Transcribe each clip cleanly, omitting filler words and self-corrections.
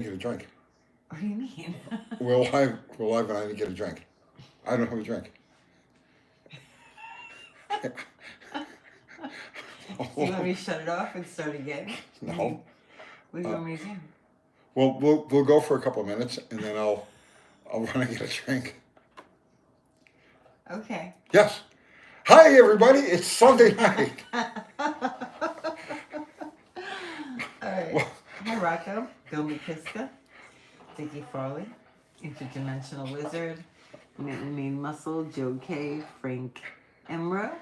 Get a drink. What do you mean? We're live and I didn't get a drink. I don't have a drink. Do you want me to shut it off and start again? No. What do you Uh, want me to do? well, we'll go for a couple of minutes and then I'll run and get a drink. Okay. Yes. Hi everybody. It's Sunday night. All right. Well, Hi, Rocco. Bill McKiska. Dickie Farley. Interdimensional Lizard. Main Muscle. Joe K. Frank Emro.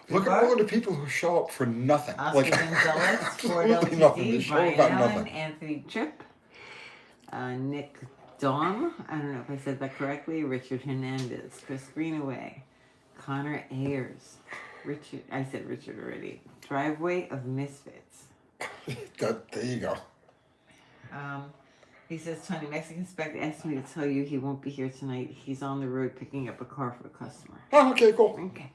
look at all the people who show up for nothing. Oscar Gonzalez. Ford Absolutely nothing. They LTD. show Brian about Allen. nothing. Anthony Tripp. Nick Dom. I don't know if I said that correctly. Richard Hernandez. Chris Greenaway. Connor Ayers. Richard. I said Richard already. Driveway of Misfits. There you go. He says, Tony, Mexican Spec asked me to tell you he won't be here tonight. He's on the road picking up a car for a customer. Oh, okay, cool. Okay.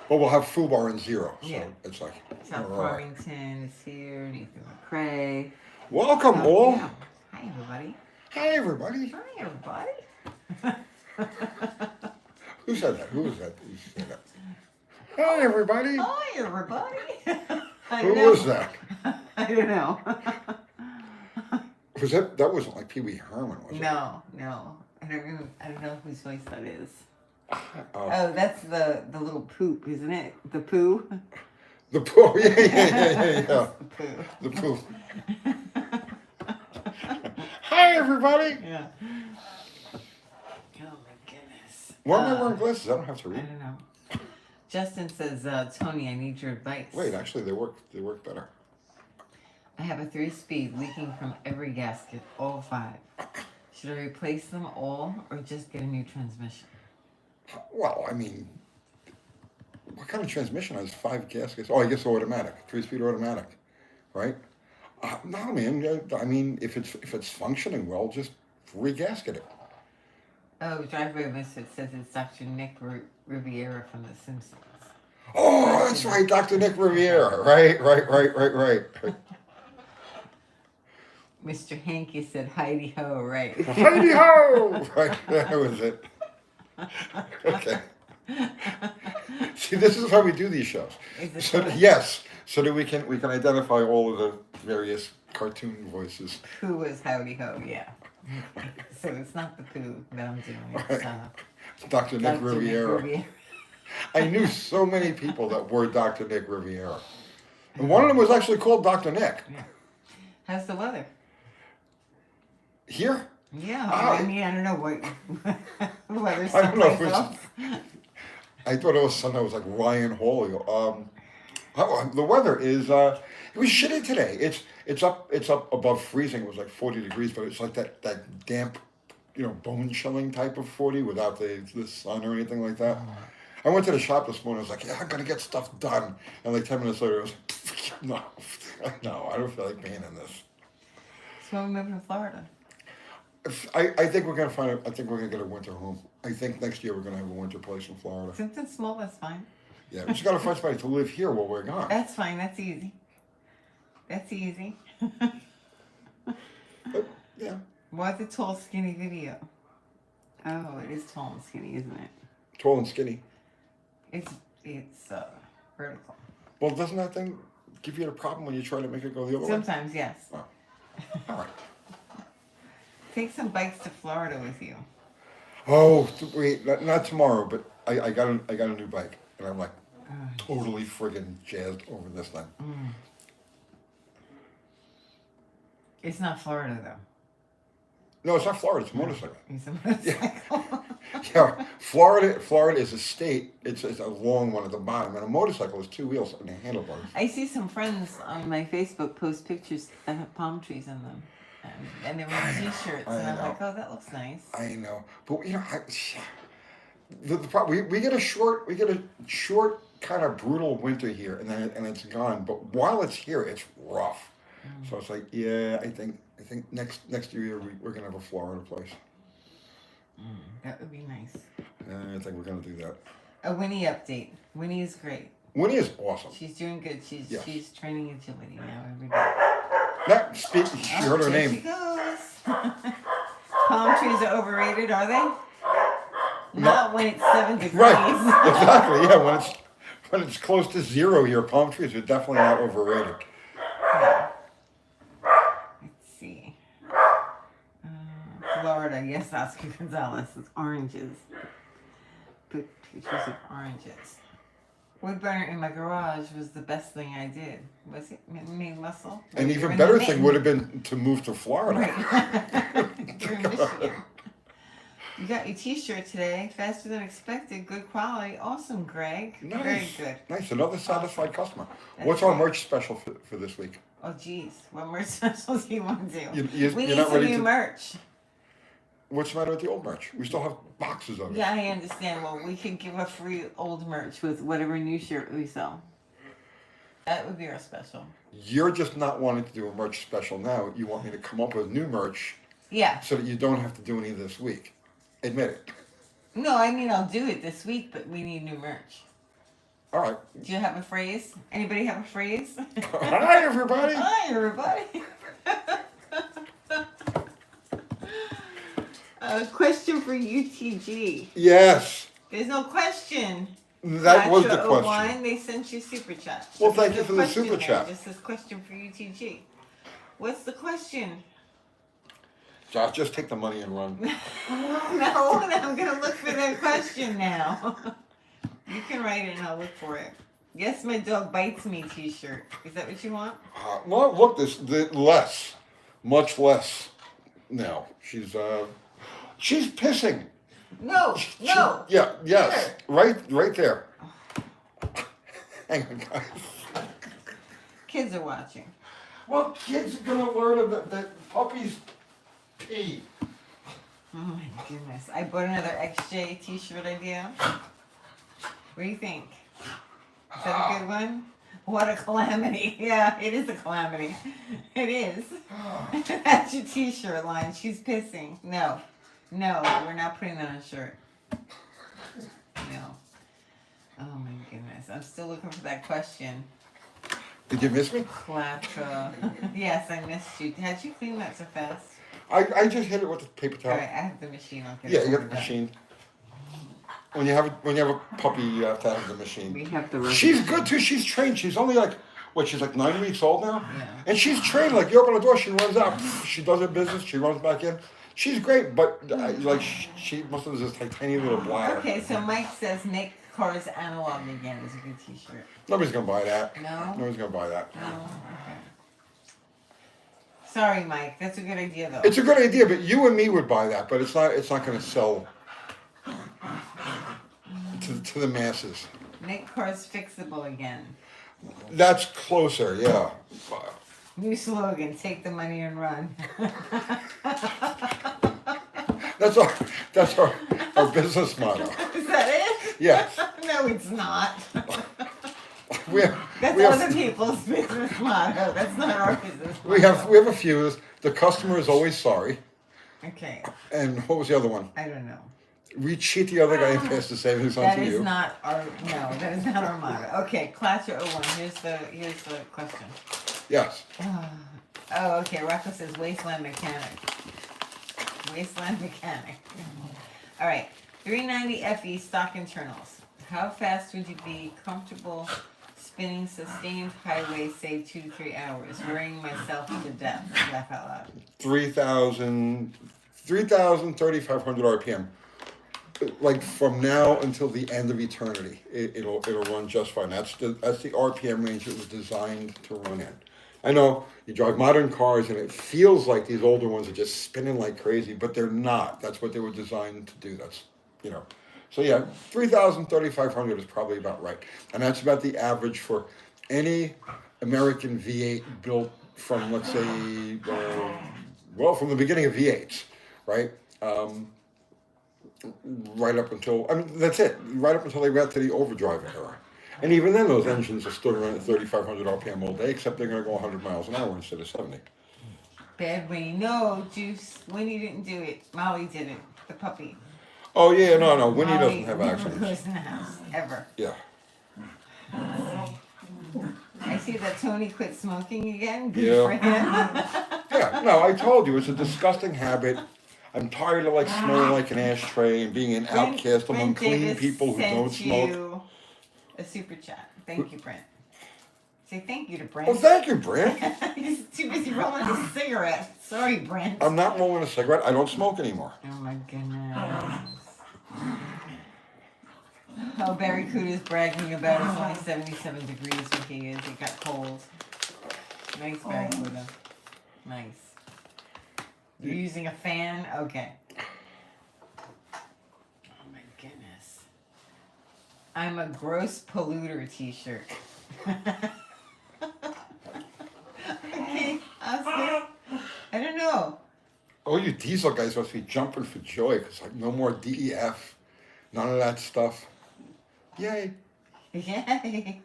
Well, we'll have Fubar and Zero. So Yeah. it's like, South all right. Farmington is here. Nathan McCrae. Welcome all. Yeah. Hi, everybody. Hi everybody. Hi, everybody. Who said that? Who was that? Who said that? Hi everybody. Hi, everybody. Who was that? I don't know. Was that wasn't like Pee Wee Herman, was it? No. I don't know whose voice that is. Oh, Oh, that's the little poop, isn't it? The poo? the poo. Yeah. That's the poo. The poo. Hi everybody. Yeah. Oh my goodness. Why am I wearing glasses? I don't have to I read. don't know. Justin says, Tony, I need your advice. Wait, actually, they work better. I have a 3-speed leaking from every gasket, all 5. Should I replace them all or just get a new transmission? Well, I mean, what kind of transmission has 5 gaskets? Oh, I guess automatic, 3-speed automatic, right? No, man. I mean, if it's functioning well, just regasket it. Oh, Driveway Misfit says it's Dr. Nick Riviera from The Simpsons. Oh, that's right, Dr. Nick Riviera. Right. Mr. Hankey said, Heidi ho, right. Heidi ho! Right, that was it. Okay. See, this is how we do these shows. Is it So fun? yes, so that we can identify all of the various cartoon voices. Pooh was howdy ho, yeah. So it's not the poo that I'm doing. It's Dr. Nick Dr. Riviera. I knew so many people that were Dr. Nick Riviera. And one of them was actually called Dr. Nick. Yeah. How's the weather? Here? Yeah, Ah. I mean, I don't know what weather's I don't know if someplace it's- else. I thought it was something that was like Ryan Hall. The weather is it was shitty today. It's up above freezing. It was like 40 degrees, but it's like that damp, bone chilling type of 40 without the sun or anything like that. I went to the shop this morning. I was like, yeah, I'm gonna get stuff done. And like 10 minutes later, I was like, no, I don't feel like being in this. So we're moving to Florida. I think we're gonna get a winter home. I think next year we're gonna have a winter place in Florida. Something small, that's fine. Yeah, we just gotta find somebody to live here while we're gone. That's fine, that's easy. That's easy. But yeah, What's a tall, skinny video? Oh, it is tall and skinny, isn't it? tall and skinny. It's vertical. Well, doesn't that thing give you a problem when you try to make it go the other way? Sometimes, yes. Oh. All right. Take some bikes to Florida with you. Oh, wait, not tomorrow, but I got a new bike, and I'm like Oh, totally friggin' jazzed over this thing. It's not Florida, though. No, it's not Florida. It's a motorcycle. It's a motorcycle. Yeah, Florida is a state. It's a long one at the bottom, and a motorcycle is 2 wheels and a handlebars. I see some friends on my Facebook post pictures that have palm trees in them. And they're wearing t-shirts, and I'm know. like, oh, that looks nice. I know, but the problem we get a short kind of brutal winter here, and it's gone. But while it's here, it's rough. So it's like, yeah, I think next year we're gonna have a Florida place. That would be nice. I think we're gonna do that. A Winnie update. Winnie is great. Winnie is awesome. She's doing good. Yes. She's training agility now every day. That speak. She heard her There she name. goes. Palm trees are overrated, are they? No. Not when it's 7 degrees. Right. Exactly. Yeah. When it's close to zero here, palm trees are definitely not overrated. Let's see. Florida, yes, Oscar Gonzalez. It's oranges. Put pictures of oranges. Wood burner in my garage was the best thing I did. Was it made muscle? An You're even in better the thing mitten. would have been to move to Florida. Right. You're in Michigan. You got your T-shirt today. Faster than expected. Good quality. Awesome, Greg. Nice. Very good. Nice. Another satisfied customer. That's What's our right. merch special for this week? Oh, geez. What merch specials do you want to do? You're We need not some ready new to. merch. What's the matter with the old merch? We still have boxes of it. Yeah, I understand. Well, we could give a free old merch with whatever new shirt we sell. That would be our special. You're just not wanting to do a merch special now. You want me to come up with new merch Yeah. so that you don't have to do any this week. Admit it. No, I mean, I'll do it this week, but we need new merch. All right. Do you have a phrase? Anybody have a phrase? Hi, everybody. Hi, everybody. A question for UTG. Yes. There's no question. That was the Gotcha, question. 01, they sent you super chat. Well, There's thank you no for the question super there, chat. Just this question for UTG. What's the question? Josh, just take the money and run. No, I'm gonna look for the question now. You can write it and I'll look for it. Yes, my dog bites me T-shirt. Is that what you want? Well, look, less, much less. Now she's pissing. No, no. Yeah, yes, Here. right there. Hang on, guys. Kids are watching. Well, kids are gonna learn that puppies pee. Oh my goodness. I bought another XJ T-shirt idea. What do you think? Is that a good one? What a calamity. Yeah, it is a calamity. It is. That's your T-shirt line. She's pissing. No, we're not putting that on a shirt. No. Oh my goodness. I'm still looking for that question. Did you miss me? Clatra. Yes, I missed you. Had you cleaned that so fast? I just hit it with the paper All towel. right, I have the machine. I'll get Yeah, it you got ordered the up. machine. When you have a puppy, you have to have the machine. We have the rest. She's good too. She's trained. She's only like she's like 9 weeks old now, Yeah. and she's trained. Like you open the door, she runs out. She does her business. She runs back in. She's great, but like she must have this like tiny little bladder. Okay, so Mike says Nick Carr's Analog Again is a good T-shirt. Nobody's gonna buy that. No? Nobody's gonna buy that. No? Okay. Sorry, Mike. That's a good idea, though. It's a good idea, but you and me would buy that. But it's not. It's not gonna sell to the masses. Nick Carr's Fixable Again. That's closer. Yeah. New slogan, take the money and run. That's our business motto. Is that it? Yes. No, it's not. We have, That's we have, other people's business motto. That's not our business motto. we have a few. The customer is always sorry. Okay, And what was the other one? I don't know. We cheat the other guy and pass the savings on That to is you. not our, no, that is not our motto. Okay, Clatcher 01, here's the question. Yes. Oh, okay, Rocco says Wasteland Mechanic. Wasteland Mechanic. All right, 390 FE stock internals. How fast would you be comfortable spinning sustained highway, say 2 to 3 hours, worrying myself to death? Laugh out loud. 3,000, 3,500 RPM. Like from now until the end of eternity, it'll run just fine. That's the RPM range it was designed to run in. I know you drive modern cars and it feels like these older ones are just spinning like crazy, but they're not. That's what they were designed to do. That's, you know. So yeah, 3,000, 3,500 is probably about right. And that's about the average for any American V8 built from, let's say, from the beginning of V8s, right? Right up until, that's it. Right up until they got to the overdrive era. And even then, those engines are still running at 3,500 RPM all day, except they're going to go 100 miles an hour instead of 70. Bad Winnie. No, Juice. Winnie didn't do it. Molly did it. The puppy. Oh, yeah, no, Winnie Molly doesn't have never accidents. goes in the house, ever. Yeah. I see that Tony quit smoking again. Good Yeah. for him. Yeah, no, I told you, it's a disgusting habit. I'm tired of like smelling like an ashtray and being an outcast among Brent clean Davis people who don't sent smoke. you a super chat. Thank you, Brent. Say thank you to Brent. Well, thank you, Brent. He's too busy rolling a cigarette. Sorry, Brent. I'm not rolling a cigarette. I don't smoke anymore. Oh my goodness. Oh, Barry Cooter's bragging about it's only 77 degrees where he is. It got cold. Nice, Barry Cooter. Nice. You're using a fan? Okay. Oh my goodness. I'm a gross polluter t-shirt. Okay, Oscar. I don't know. Oh, you diesel guys must be jumping for joy because like no more DEF, none of that stuff. Yay. Yay.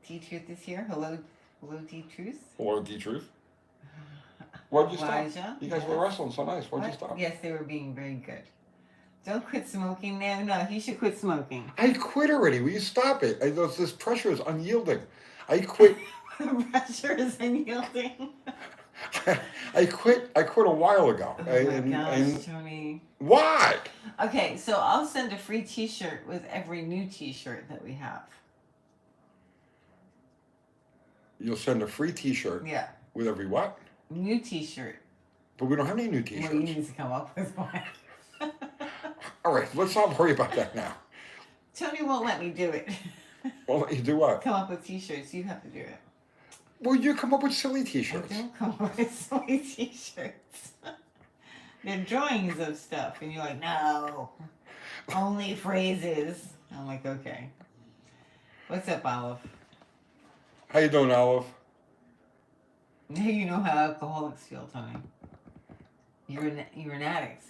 T-Truth is here. Hello, T-Truth. Hello, D-Truth. Why'd you stop? Elijah. You guys were wrestling so nice. Why'd you stop? Yes, they were being very good. Don't quit smoking now. No, he should quit smoking. I quit already. Will you stop it? This pressure is unyielding. I quit. The pressure is unyielding. I quit a while ago. Oh my gosh, Tony. Why? Okay, so I'll send a free t-shirt with every new t-shirt that we have. You'll send a free t-shirt Yeah. with every what? New t-shirt. But we don't have any new t-shirts. Well, you need to come up with one. All right, let's not worry about that now. Tony won't let me do it. Well, you do what? Come up with t-shirts. You have to do it. Well, you come up with silly I t-shirts. don't come up with silly t-shirts. They're drawings of stuff, and you're like, no, only phrases. I'm like, okay. What's up, Olive? How you doing, Olive? Now you know how alcoholics feel, Tony. You're an addict.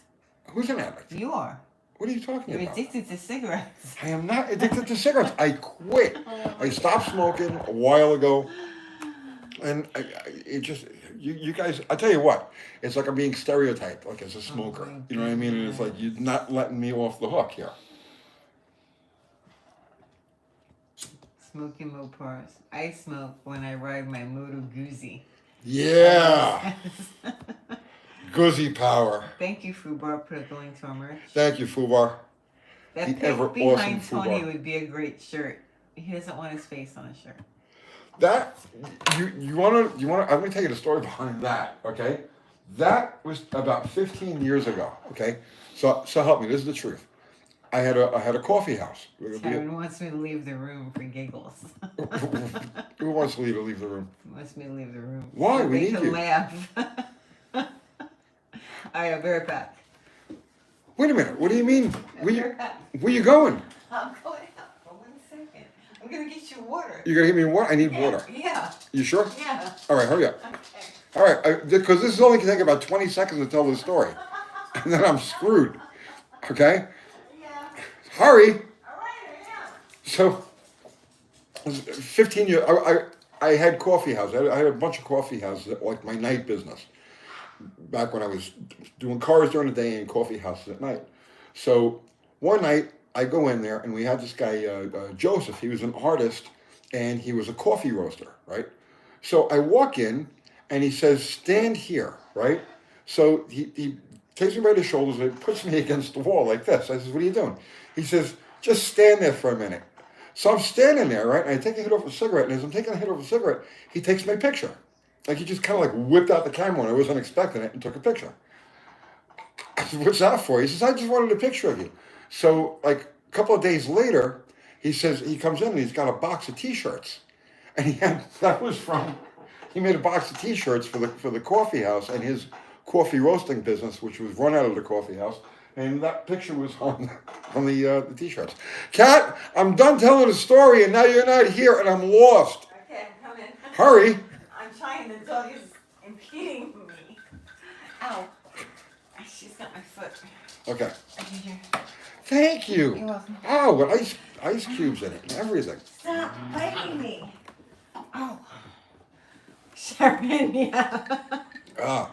Who's an addict? You are. What are you talking You're about? addicted to cigarettes. I am not addicted to cigarettes. I quit. I stopped smoking a while ago. And it just, you guys, I tell you what, it's like I'm being stereotyped, like as a smoker. my You know what I mean? And it's like, you're not letting me off the hook here. Smoking Mopars. I smoke when I ride my Moto Guzzi. Yeah. Guzzi power. Thank you, Fubar, for going to our merch. Thank you, Fubar. That The pic ever behind awesome Tony Fubar. would be a great shirt. He doesn't want his face on a shirt. That, you wanna, I'm gonna tell you the story behind that, okay? That was about 15 years ago, okay? So help me, this is the truth. I had a coffee house. Sharon wants me to leave the room for giggles. Who wants to leave the room? He wants me to leave the room. Why? So We they need can you. laugh. All right, I'll be right back. Wait a minute, what do you mean? I'll be right back. Where you going? I'm going out for 1 second. I'm going to get you water. You gonna give me water? I need water. Yeah. You sure? Yeah. All right, hurry up. Okay. All right, because this is only gonna take about 20 seconds to tell the story. And then I'm screwed, okay? Yeah. Hurry. All right, I am. So, 15 years, I had coffee houses. I had a bunch of coffee houses, like my night business. Back when I was doing cars during the day and coffee houses at night. So, one night, I go in there and we had this guy, Joseph. He was an artist and he was a coffee roaster, right? So I walk in and he says, stand here, right? So he takes me by the shoulders and puts me against the wall like this. I says, what are you doing? He says, just stand there for a minute. So I'm standing there, right? And I take a hit off a cigarette. And as I'm taking a hit off a cigarette, he takes my picture. Like he just kind of like whipped out the camera when I wasn't expecting it and took a picture. I said, what's that for? He says, I just wanted a picture of you. So like a couple of days later, he says, he comes in and he's got a box of t-shirts. And he made a box of t-shirts for the coffee house and his coffee roasting business, which was run out of the coffee house. And that picture was on the t-shirts. Kat, I'm done telling the story and now you're not here and I'm lost. Okay, I'm coming. Hurry. I'm trying. The dog is impeding me. Ow. She's got my foot. Okay. Over here. Thank you. You're welcome. Oh, with ice cubes in it and everything. Stop biting me. Oh. Sharon, yeah. Ah.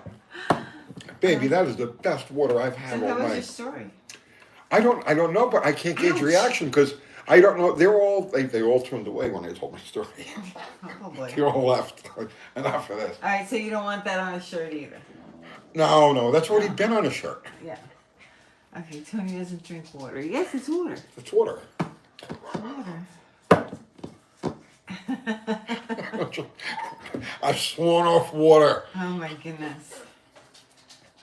Baby, that is the best water I've had So all how was your night. story? I don't know, but I can't gauge Ouch. reaction because I don't know. They all turned away when I told my story. Oh boy. They all left. Enough of this. All right, so you don't want that on a shirt either. No, that's already been on a shirt. Yeah. Okay, Tony doesn't drink water. Yes, it's water. It's water. Water. I've sworn off water. Oh my goodness.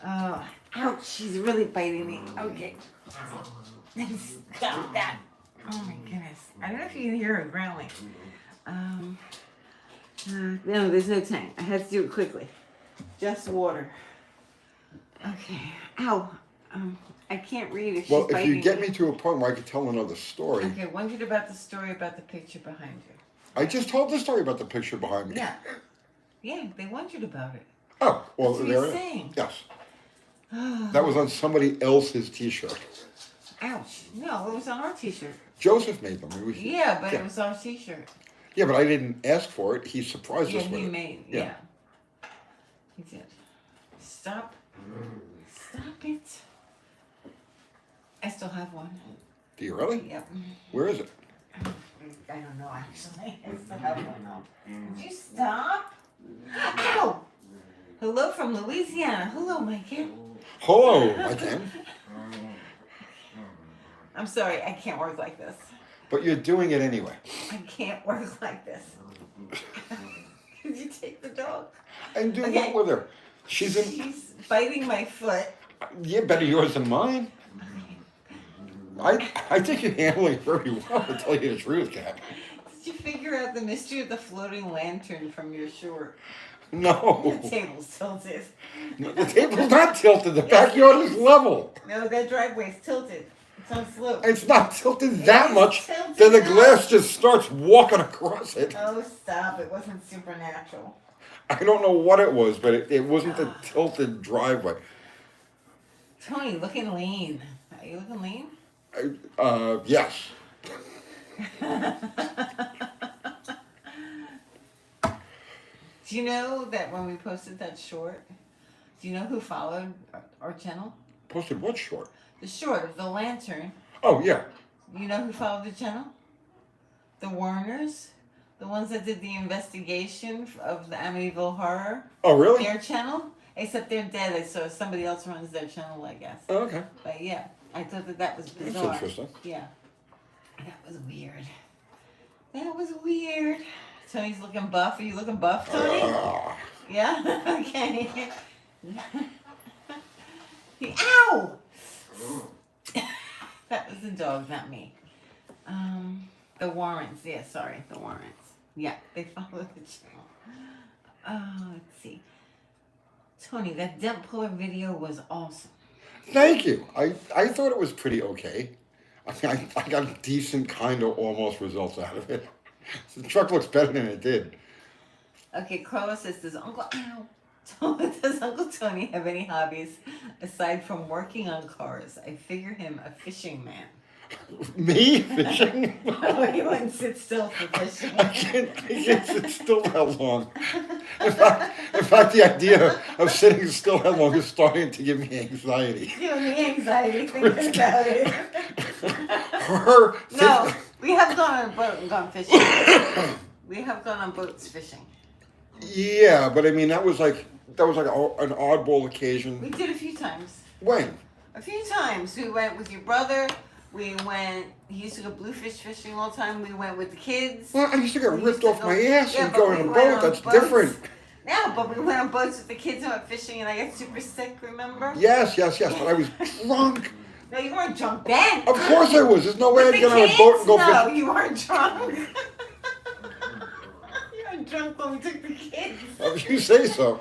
Oh, ouch, she's really biting me. Okay. Stop that. Oh my goodness. I don't know if you can hear her growling. No, there's no time. I had to do it quickly. Just water. Okay. Ow. I can't read if she's Well, if biting you get me to a point where I could tell another story. Okay, wondered about the story about the picture behind you. I just told the story about the picture behind me. Yeah. Yeah, they wondered about it. Oh, well, That's what there he's it is. saying. Yes. That was on somebody else's T-shirt. Ouch. No, it was on our t-shirt. Joseph made them. Yeah, but it was our t-shirt. Yeah, but I didn't ask for it. He surprised Yeah, us with he it. made. Yeah. Yeah. He did. Stop. Stop it. I still have one. Do you really? Yep. Where is it? I don't know actually. I still have one now. Would you stop? Ow! Hello from Louisiana. Hello, Mikey. Hello, again. I'm sorry, I can't work like this. But you're doing it anyway. I can't work like this. Could you take the dog? And do Okay. what with her? She's in. She's biting my foot. Yeah, better yours than mine. I think you're handling it very well, to tell you the truth, Kat. Did you figure out the mystery of the floating lantern from your short? No. The table's tilted. The table's not tilted. The backyard is level. No, that driveway's tilted. It's on slope. It's not tilted that is much. tilted Then the now. glass just starts walking across it. Oh, stop. It wasn't supernatural. I don't know what it was, but it wasn't the tilted driveway. Tony, looking lean. Are you looking lean? Yes. Do you know that when we posted that short, do you know who followed our channel? Posted what short? The short of the lantern. Oh, yeah. You know who followed the channel? The Warners. The ones that did the investigation of the Amityville Horror. Oh, really? Their channel. Except they're dead, so somebody else runs their channel, I guess. Oh, okay. But yeah, I thought that was That's bizarre. interesting. Yeah. That was weird. That was weird. Tony's looking buff. Are you looking buff, Tony? Yeah? Okay. Ow! That was the dog, not me. The Warrens. Yeah, sorry. The Warrens. Yeah, they followed the channel. Let's see. Tony, that dent puller video was awesome. Thank you. I thought it was pretty okay. I mean, I got decent kind of almost results out of it. The truck looks better than it did. Okay, Carla says, does Uncle Tony have any hobbies aside from working on cars? I figure him a fishing man. Me fishing? Oh, he wouldn't sit still for fishing. I can't sit still that long. In fact, the idea of sitting still that long is starting to give me anxiety. Giving me anxiety thinking about it. No, we have gone on a boat and gone fishing. We have gone on boats fishing. Yeah, but I mean that was like an oddball occasion. We did a few times. When? A few times. We went with your brother. He used to go bluefish fishing all the time. We went with the kids. Well, I used to get We ripped used to off go- my ass Yeah, and but go we on a went boat. on That's boats. different. No, but we went on boats with the kids and went fishing, and I got super sick, remember? Yes, but I was drunk. No, you weren't drunk then. Of course I was. There's no way I'd The get on a boat and go No, fishing. you weren't drunk. You weren't drunk when we took the kids. If you say so.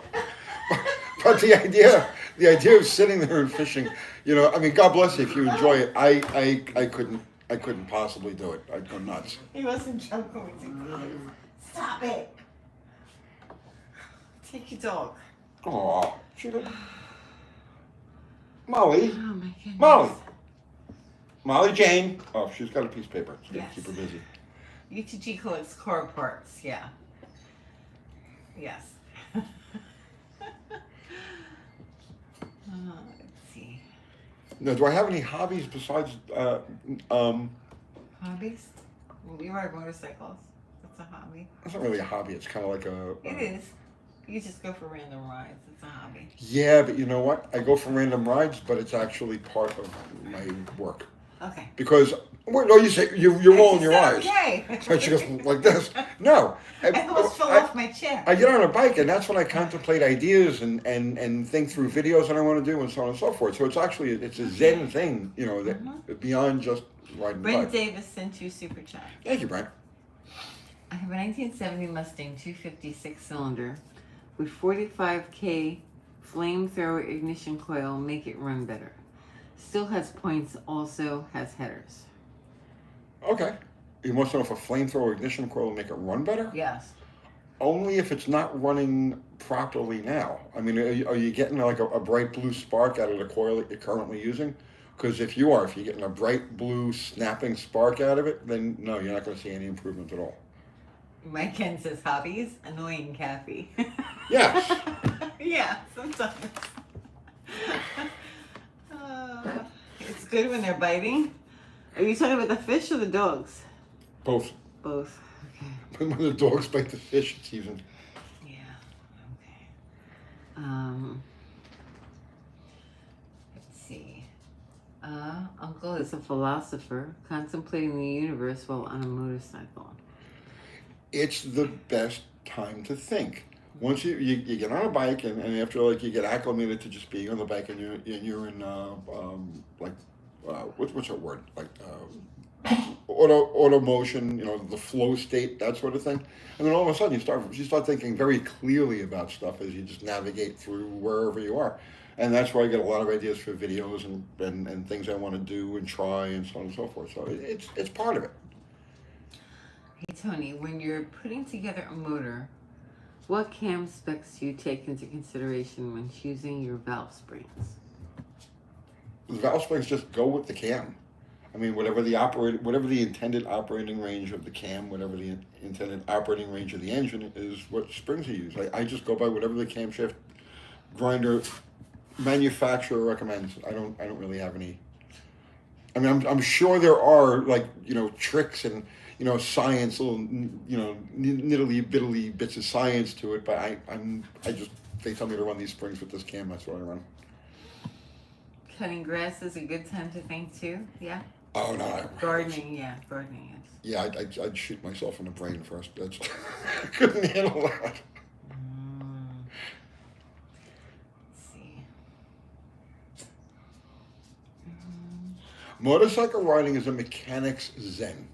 But the idea of sitting there and fishing, I mean, God bless you if you enjoy it. I couldn't possibly do it. I'd go nuts. He wasn't drunk when we took the kids. Stop it. Take your dog. Oh, Molly. Oh my goodness. Molly Jane. Oh, she's got a piece of paper. It's gonna Yes. keep her busy. UTG collects car parts, yeah. Yes. Let's see. Now, do I have any hobbies besides? Hobbies? We ride motorcycles. That's a hobby. It's not really a hobby. It's kind of like a. It is. You just go for random rides. It's a hobby. Yeah, but you know what? I go for random rides, but it's actually part of my work. Okay. Because, well, no, you say, you're rolling your eyes. Okay. So she goes like this. No. I almost fell off my chair. I get on a bike, and that's when I contemplate ideas and think through videos that I want to do and so on and so forth. So it's actually, it's a Zen thing, you know, that beyond just riding the Brent bike. Davis sent you super chat. Thank you, Brent. I have a 1970 Mustang 256 cylinder with 45K flamethrower ignition coil, make it run better. Still has points, also has headers. Okay. You want to know if a flamethrower ignition coil will make it run better? Yes. Only if it's not running properly now. I mean, are you getting like a bright blue spark out of the coil that you're currently using? Because if you're getting a bright blue snapping spark out of it, then no, you're not going to see any improvement at all. Mike Ken says hobbies, annoying Kathy. Yes. Yeah, sometimes. It's good when they're biting. Are you talking about the fish or the dogs? Both. Both. Okay. When the dogs bite the fish, it's even. Yeah. Okay. Let's see. Uncle is a philosopher contemplating the universe while on a motorcycle. It's the best time to think. Once you get on a bike and after like you get acclimated to just being on the bike and you're in what's that word, like auto motion, you know, the flow state, that sort of thing, and then all of a sudden you start thinking very clearly about stuff as you just navigate through wherever you are, and that's where I get a lot of ideas for videos and things I want to do and try and so on and so forth. So it's part of it. Hey Tony, when you're putting together a motor, what cam specs do you take into consideration when choosing your valve springs? The valve springs just go with the cam. I mean, whatever the intended operating range of the cam, whatever the intended operating range of the engine is, what springs you use. I just go by whatever the camshaft grinder manufacturer recommends. I don't really have any. I mean, I'm sure there are like, you know, tricks and, you know, science, little, you know, niddly biddly bits of science to it, but they tell me to run these springs with this cam. That's what I run. Cutting grass is a good time to think too. Yeah. Oh no. Gardening, yeah, gardening is. Yeah, I'd shoot myself in the brain first. That's I couldn't handle that. Let's see. Motorcycle riding is a mechanic's zen.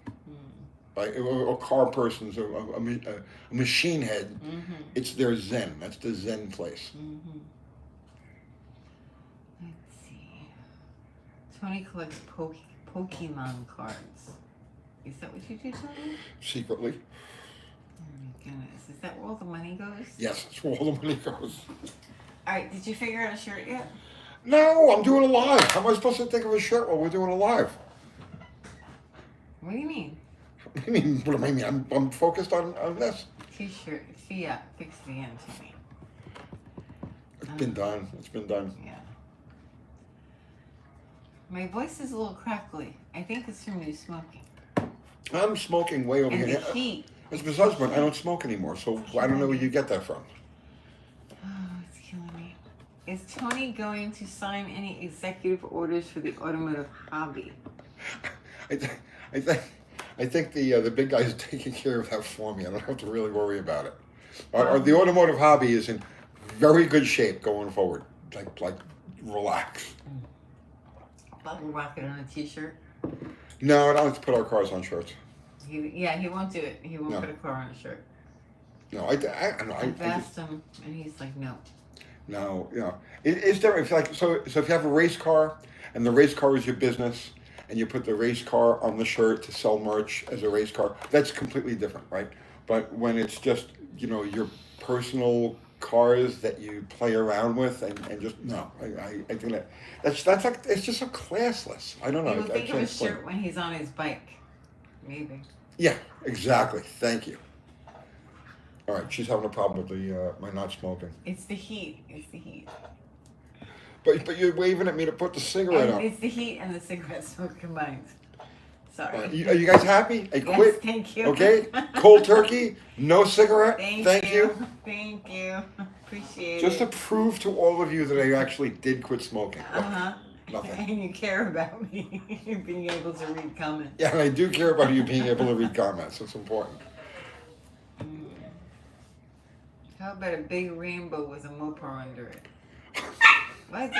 Right? A car person's a machine head. It's their zen. That's the zen place. Let's see. Tony collects Pokemon cards. Is that what you do, Tony? Secretly. Oh my goodness. Is that where all the money goes? Yes, that's where all the money goes. Alright, did you figure out a shirt yet? No, I'm doing a live. How am I supposed to think of a shirt while we're doing a live? What do you mean? I mean, what do I mean? I'm focused on this. T-shirt. Fiat. Fix the end, Tony. It's been done. It's been done. Yeah. My voice is a little crackly. I think it's from you smoking. I'm smoking way over And here. the heat. It's besides, but I don't smoke anymore, so I don't know where you get that from. Oh, it's killing me. Is Tony going to sign any executive orders for the automotive hobby? I think the big guy is taking care of that for me. I don't have to really worry about it. The automotive hobby is in very good shape going forward. Like relax. Bubble rocket on a T-shirt. No, I don't like to put our cars on shirts. He won't do it. He won't put a car on a shirt. No, I've asked him, and he's like, no. No, you know, it's different. So if you have a race car, and the race car is your business, and you put the race car on the shirt to sell merch as a race car, that's completely different, right? But when it's just, you know, your personal cars that you play around with and just, no, I think that's like, it's just so classless. I don't know. He will think of a explain. shirt when he's on his bike. Maybe. Yeah, exactly. Thank you. All right, she's having a problem with my not smoking. It's the heat. It's the heat. But you're waving at me to put the cigarette And on. it's the heat and the cigarette smoke combined. Sorry. Are you guys happy? I Yes, quit. thank you. Okay, cold turkey, no cigarette. Thank you. Thank you. Appreciate Just to it. prove to all of you that I actually did quit smoking. Uh-huh. Nothing. And you care about me being able to read comments. Yeah, and I do care about you being able to read comments. It's important. How about a big rainbow with a Mopar under it? What?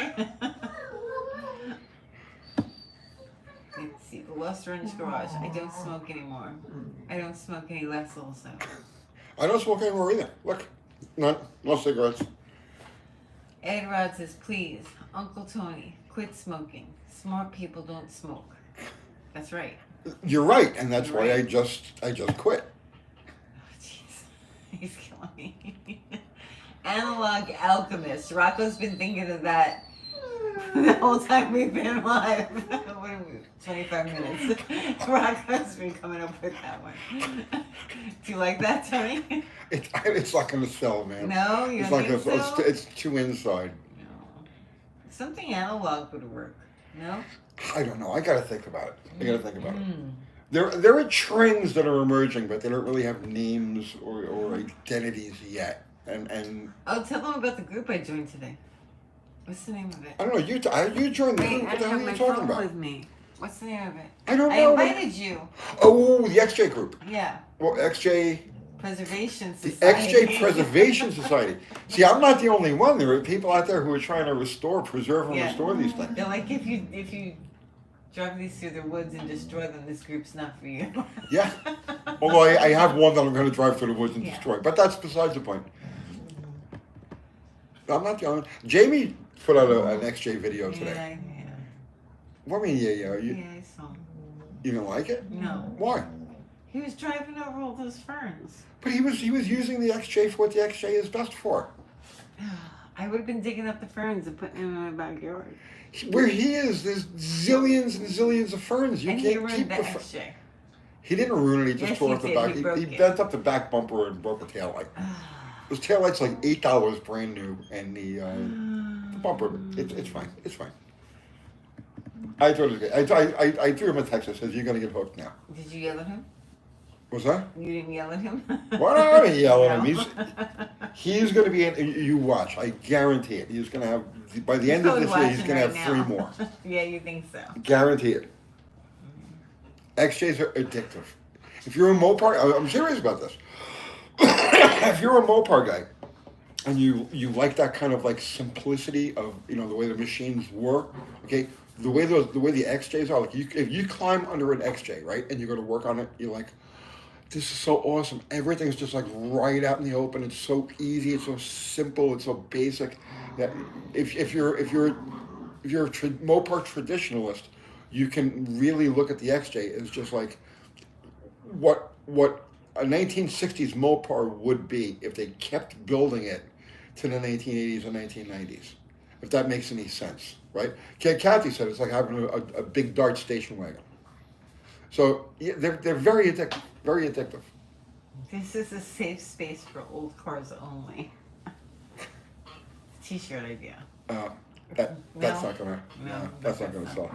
Let's see, the Lost Orange Garage. I don't smoke anymore. I don't smoke any less also. I don't smoke anymore either. Look, no cigarettes. Ed Rod says, please, Uncle Tony, quit smoking. Smart people don't smoke. That's right. You're right, and that's You're why right. I just quit. Oh, jeez. He's killing me. Analog Alchemist. Rocco's been thinking of that the whole time we've been live. What are we, 25 minutes. Rocco's been coming up with that one. Do you like that, Tony? It's not going to sell, man. No, you It's don't not think gonna. so? It's too inside. No. Something analog would work. No? I don't know. I got to think about it. I got to think about it. Mm. There are trends that are emerging, but they don't really have names or identities yet. And Oh, tell them about the group I joined today. What's the name of it? I don't know. You joined the Wait, group. I What the don't hell have are my you talking phone about? with me. What's the name of it? I don't I know. invited you. Oh, the XJ group. Yeah. Well, XJ. Preservation The Society. XJ Preservation Society. See, I'm not the only one. There are people out there who are trying to preserve, and Yeah. restore these things. They're like, if you drive these through the woods and destroy them, this group's not for you. Yeah. Although I have one that I'm going to drive through the woods and Yeah. destroy, but that's besides the point. I'm not the only. Jamie put out an XJ video today. Yeah. What do you mean? Yeah. Yeah, I saw. You don't like it? No. Why? He was driving over all those ferns. But he was using the XJ for what the XJ is best for. I would have been digging up the ferns and putting them in my backyard. Where he is, there's zillions and zillions of ferns. You And he can't ruined keep the the. XJ. He didn't ruin it. He just Yes, tore he off the did. back. He broke He it. bent up the back bumper and broke the taillight. Those taillights like $8 brand new, and the bumper. It's fine. It's fine. I told him. I threw him a text that says you're gonna get hooked now. Did you yell at him? What's that? You didn't yell at him? Why not? I didn't yell at him. No. He's gonna be. You watch. I guarantee it. He's gonna have by the end of Probably this year. He's watching gonna right have 3 now. more. Yeah, you think so? Guarantee it. XJs are addictive. If you're a Mopar, I'm serious about this. If you're a Mopar guy, and you like that kind of like simplicity of the way the machines work, okay, the way the XJs are, like if you climb under an XJ, right, and you go to work on it, you're like, this is so awesome. Everything's just like right out in the open. It's so easy. It's so simple. It's so basic. That if you're a Mopar traditionalist, you can really look at the XJ as just like what a 1960s Mopar would be if they kept building it to the 1980s and 1990s. If that makes any sense, right? Kathy said it's like having a big Dart station wagon. So yeah, they're very addictive. Very addictive. This is a safe space for old cars only. T-shirt idea. That's No. not gonna. No, that's not gonna sell.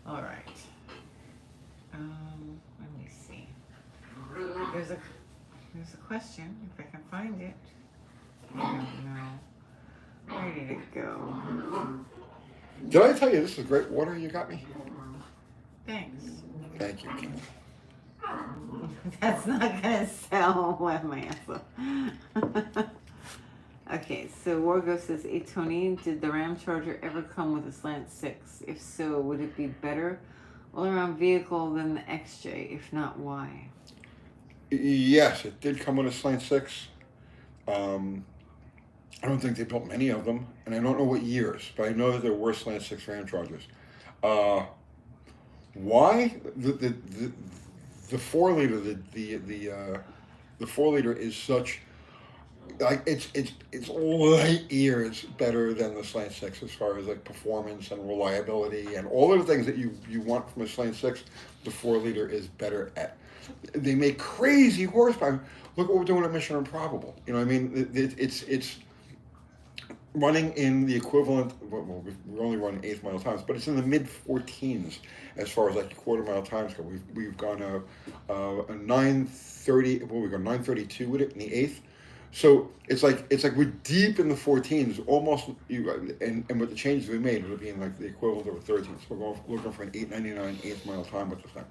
All right. Let me see. There's a question if I can find it. I don't know. Where did it go? Did I tell you this is great water you got me? Thanks. Thank you, Ken. That's not gonna sell. Laugh my ass off. Okay, so Wargo says, hey Tony, did the Ram Charger ever come with a slant 6? If so, would it be better all-around vehicle than the XJ? If not, why? Yes, it did come with a slant 6. I don't think they built many of them, and I don't know what years, but I know that there were slant 6 Ram Chargers. Why? The 4-liter, the 4-liter is such, like it's light years better than the slant 6 as far as like performance and reliability and all of the things that you want from a slant 6. The 4-liter is better at. They make crazy horsepower. Look what we're doing at Mission Improbable. You know what I mean? It's running in the equivalent. Well, we only run 1/8 mile times, but it's in the mid 14s as far as like quarter mile times go. We've gone a 9:30. Well, we go 9:32 with it in the eighth. So it's like we're deep in the 14s, almost. And with the changes we made, it'll be in like the equivalent of a 13. So we're looking for an 8:99 1/8 mile time with this thing.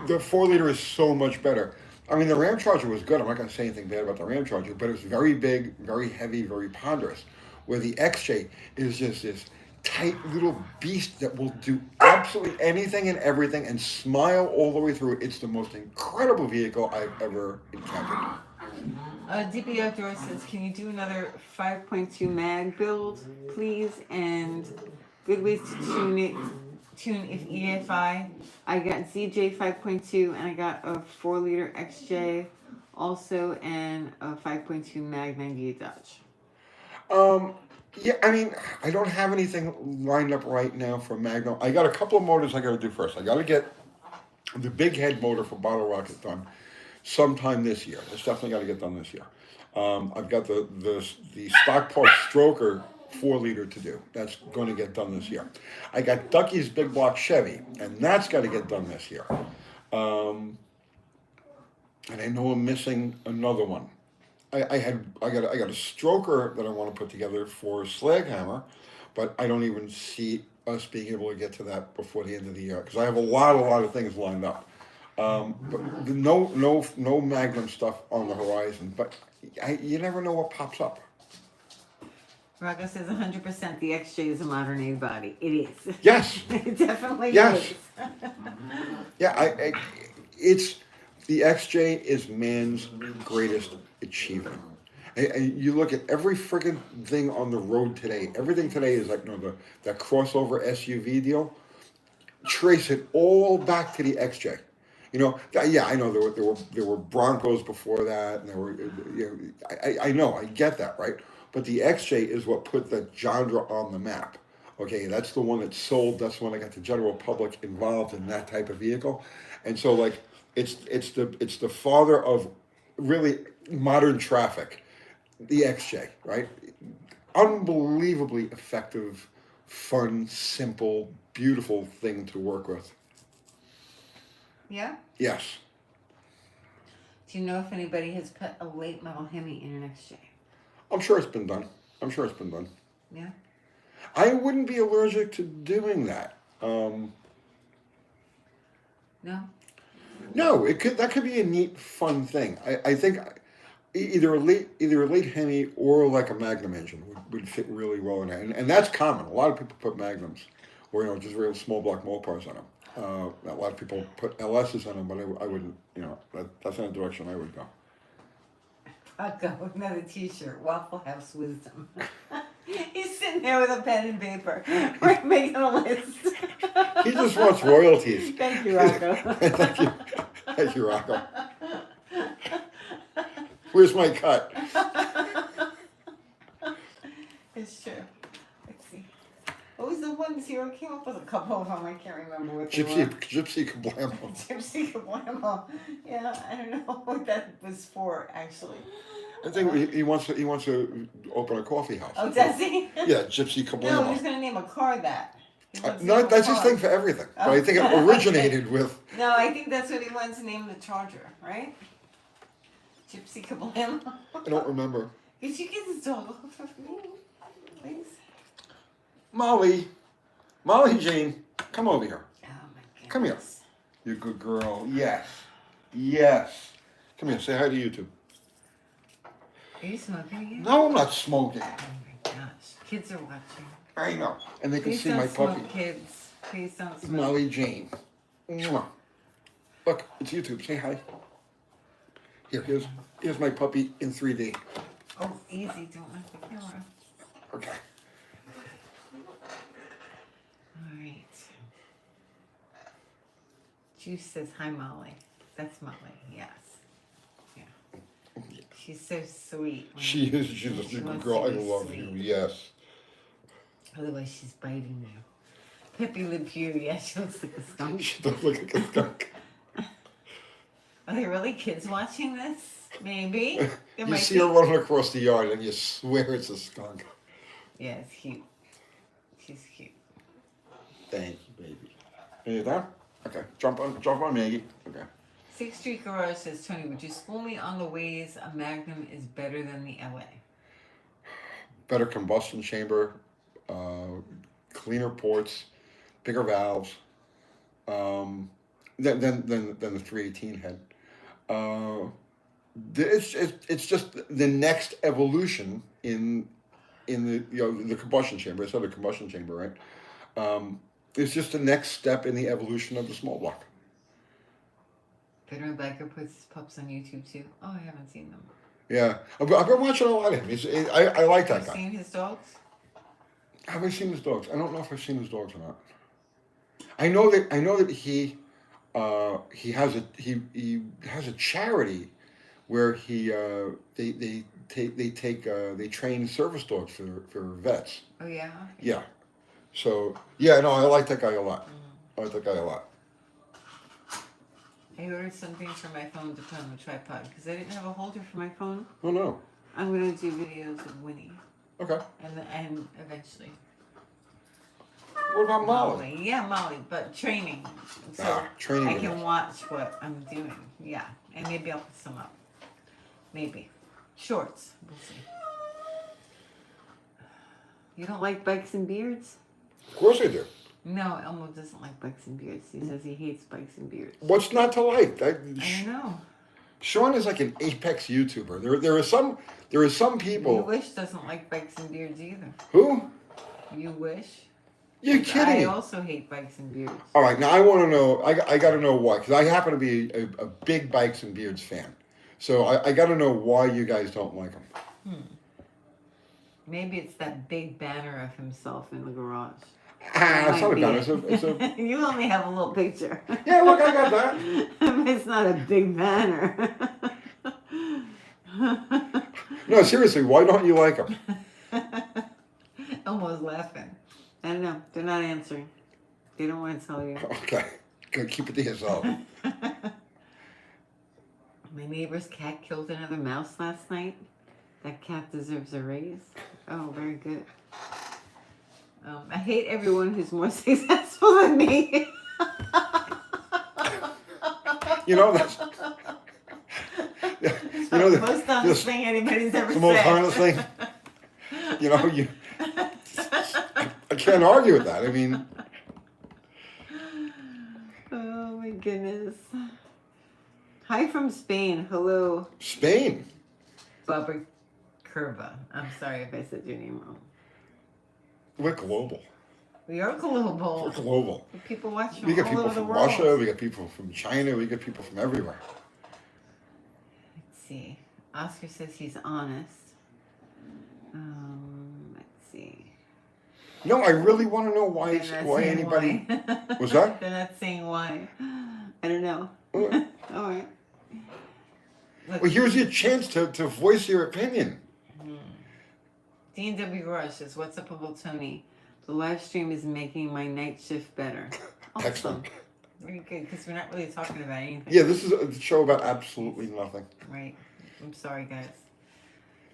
The 4 liter is so much better. I mean, the Ram Charger was good. I'm not going to say anything bad about the Ram Charger, but it was very big, very heavy, very ponderous. Where the XJ is just this tight little beast that will do absolutely anything and everything and smile all the way through. It's the most incredible vehicle I've ever encountered. DP Outdoor says, can you do another 5.2 mag build, please? And good ways to tune if EFI. I got ZJ 5.2 and I got a 4 liter XJ also and a 5.2 mag 98 Dodge. Yeah, I mean, I don't have anything lined up right now for Magnum. I got a couple of motors I got to do first. I got to get the big head motor for Bottle Rocket done sometime this year. It's definitely got to get done this year. I've got the stock parts stroker 4 liter to do. That's going to get done this year. I got Ducky's big block Chevy, and that's got to get done this year. And I know I'm missing another one. I got a stroker that I want to put together for Slaghammer, but I don't even see us being able to get to that before the end of the year because I have a lot of things lined up. But no Magnum stuff on the horizon. But you never know what pops up. Rocco says 100% the XJ is a modern A body. It is. Yes. It definitely Yes. is. Yeah, it's the XJ is man's greatest achievement. And you look at every friggin' thing on the road today. Everything today is like that crossover SUV deal. Trace it all back to the XJ. Yeah, I know there were Broncos before that, and there were. I know, I get that, right? But the XJ is what put the genre on the map. Okay, that's the one that sold. That's the one that got the general public involved in that type of vehicle, and so like it's the father of really modern traffic, the XJ, right? Unbelievably effective, fun, simple, beautiful thing to work with. Yeah? Yes. Do you know if anybody has put a late model Hemi in an XJ? I'm sure it's been done. Yeah? I wouldn't be allergic to doing that. No? No, that could be a neat, fun thing. I think either a late Hemi or like a Magnum engine would fit really well in there, and that's common. A lot of people put Magnums, or just real small block Mopars on them. A lot of people put LSs on them, but I wouldn't. That's not the direction I would go. I'll go with another t-shirt, Waffle House Wisdom. He's sitting there with a pen and paper. We're making a list. He just wants royalties. Thank you, Rocco. Thank you, Rocco. Where's my cut? It's true. Let's see. What was the one Zero came up with? A couple of them. I can't remember what they were. Gypsy Kablamo. Gypsy Kablamo. Yeah, I don't know what that was for, actually. I think he wants to open a coffee house. Oh, does he? Yeah, Gypsy Kablamo. No, he was going to name a car that. No, that's his thing for everything. But I think it originated with. No, I think that's what he wants to name the Charger, right? Gypsy Kablamo. I don't remember. Could you get this dog off of me, please? Molly Jean, come over here. Oh my goodness. Come here. You good girl. Yes. Come here. Say hi to YouTube. Are you smoking again? No, I'm not smoking. Oh my gosh. Kids are watching. I know. And they can Please see don't my smoke, puppy. kids. Please don't smoke. Molly Jane. Mwah. Look, it's YouTube. Say hi. Here's my puppy in 3D. Oh, easy. Don't let the camera. Okay. All right. Juice says, hi, Molly. That's Molly. Yes. Yeah. She's so sweet. She's a good girl. I love you. Yes. Otherwise, she's biting you. Pepe Le Pew. Yeah, she looks like a skunk. She does look like a skunk. Are there really kids watching this? Maybe. There You might see be. her running across the yard and you swear it's a skunk. Yeah, it's cute. She's cute. Thank you, baby. Are you done? Okay. Jump on Maggie. Okay. Sixth Street Garage says, Tony, would you school me on the ways a Magnum is better than the LA? Better combustion chamber, cleaner ports, bigger valves, than the 318 had. It's just the next evolution in the combustion chamber. It's not a combustion chamber, right? It's just the next step in the evolution of the small block. Veteran Biker puts his pups on YouTube too. Oh, I haven't seen them. Yeah, I've been watching a lot of him. I like that Have you guy. seen his dogs? Have I seen his dogs? I don't know if I've seen his dogs or not. I know that he has a charity where they train service dogs for vets. Oh yeah. Yeah. So yeah, no, I like that guy a lot. I like that guy a lot. I ordered something for my phone to put on the tripod because I didn't have a holder for my phone. Oh no. I'm gonna do videos of Winnie. Okay. And eventually. What about Molly? Yeah, Molly, but training. So training. I can watch what I'm doing. Yeah, and maybe I'll put some up. Maybe shorts. We'll see. You don't like bikes and beards? Of course I do. No, Elmo doesn't like bikes and beards. He says he hates bikes and beards. What's not to like? I don't know. Sean is like an apex YouTuber. There are some people. You Wish doesn't like bikes and beards either. Who? You Wish. You're kidding I me. also hate bikes and beards. All right, now I want to know. I got to know why, because I happen to be a big bikes and beards fan. So I got to know why you guys don't like them. Maybe it's that big banner of himself in the garage. It's not a banner. It's a. You only have a little picture. Yeah, look, I got that. It's not a big banner. No, seriously, why don't you like them? Almost laughing. I don't know. They're not answering. They don't want to tell you. Okay, good. Keep it to yourself. My neighbor's cat killed another mouse last night. That cat deserves a raise. Oh, very good. I hate everyone who's more successful than me. You know that's. It's the most honest thing anybody's ever the most said. honest thing. You know, I can't argue with that. I mean. Oh my goodness. Hi from Spain. Hello. Spain. Barbara Curva. I'm sorry if I said your name wrong. We're global. We are global. We're global. People watch from We get all people over the from world. Russia. We get people from China. We get people from everywhere. Let's see. Oscar says he's honest. Let's see. No, I really want to know why They're not why saying anybody. why. Was that? They're not saying why. I don't know. Well, All right. Look, here's your chance to voice your opinion. Dean W. Garage says, "What's up, Uncle Tony? The live stream is making my night shift better." Awesome. Excellent. Very good, because we're not really talking about anything. Yeah, this is a show about absolutely nothing. Right. I'm sorry, guys.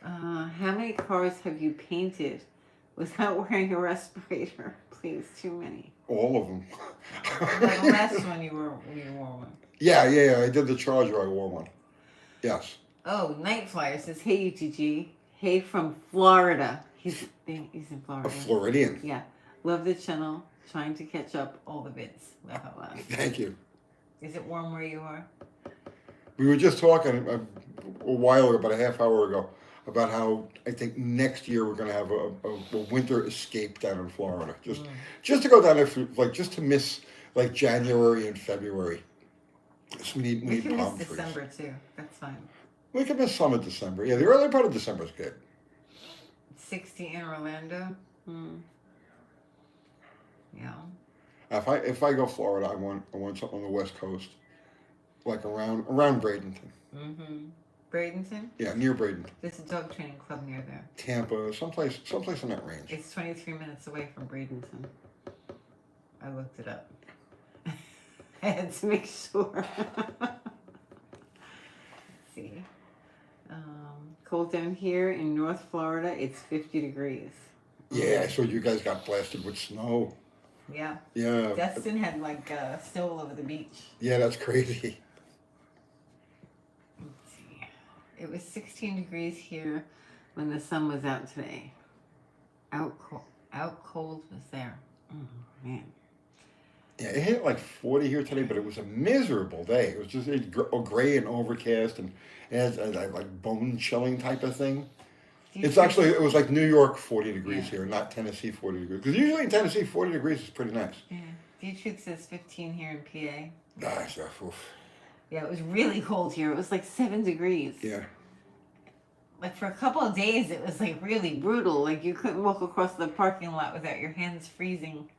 How many cars have you painted without wearing a respirator? Please, too many. All of them. Well, the last one you wore one. Yeah. I did the Charger. I wore one. Yes. Oh, Night Flyer says, "Hey UTG, hey from Florida." He's in Florida. A Floridian. Yeah. Love the channel. Trying to catch up all the bits. Laugh out loud. Thank you. Is it warm where you are? We were just talking a while ago, about a half hour ago, about how I think next year we're going to have a winter escape down in Florida. Just to go down there, just to miss like January and February. So we We need can palm miss trees. December too. That's fine. We can miss some of December. Yeah, the early part of December is good. 60 in Orlando. Yeah. If I go Florida, I want something on the West Coast, like around Bradenton. Bradenton? Yeah, near Bradenton. There's a dog training club near there. Tampa, someplace in that range. It's 23 minutes away from Bradenton. I looked it up. I had to make sure. Let's see. cold down here in North Florida. It's 50 degrees. Yeah, so you guys got blasted with snow. Yeah. Yeah. Destin had like snow all over the beach. Yeah, that's crazy. Let's see. It was 16 degrees here when the sun was out today. Out cold was there. Oh, man. Yeah, it hit like 40 here today, but it was a miserable day. It was just gray and overcast, and it has a like bone chilling type of thing. It's actually, it was like New York 40 degrees here, not Tennessee 40 degrees. Because usually in Tennessee, 40 degrees is pretty nice. Yeah. D-Truth says 15 here in PA. Gosh, oof. Yeah, it was really cold here. It was like 7 degrees. Yeah. Like for a couple of days, it was like really brutal. Like you couldn't walk across the parking lot without your hands freezing.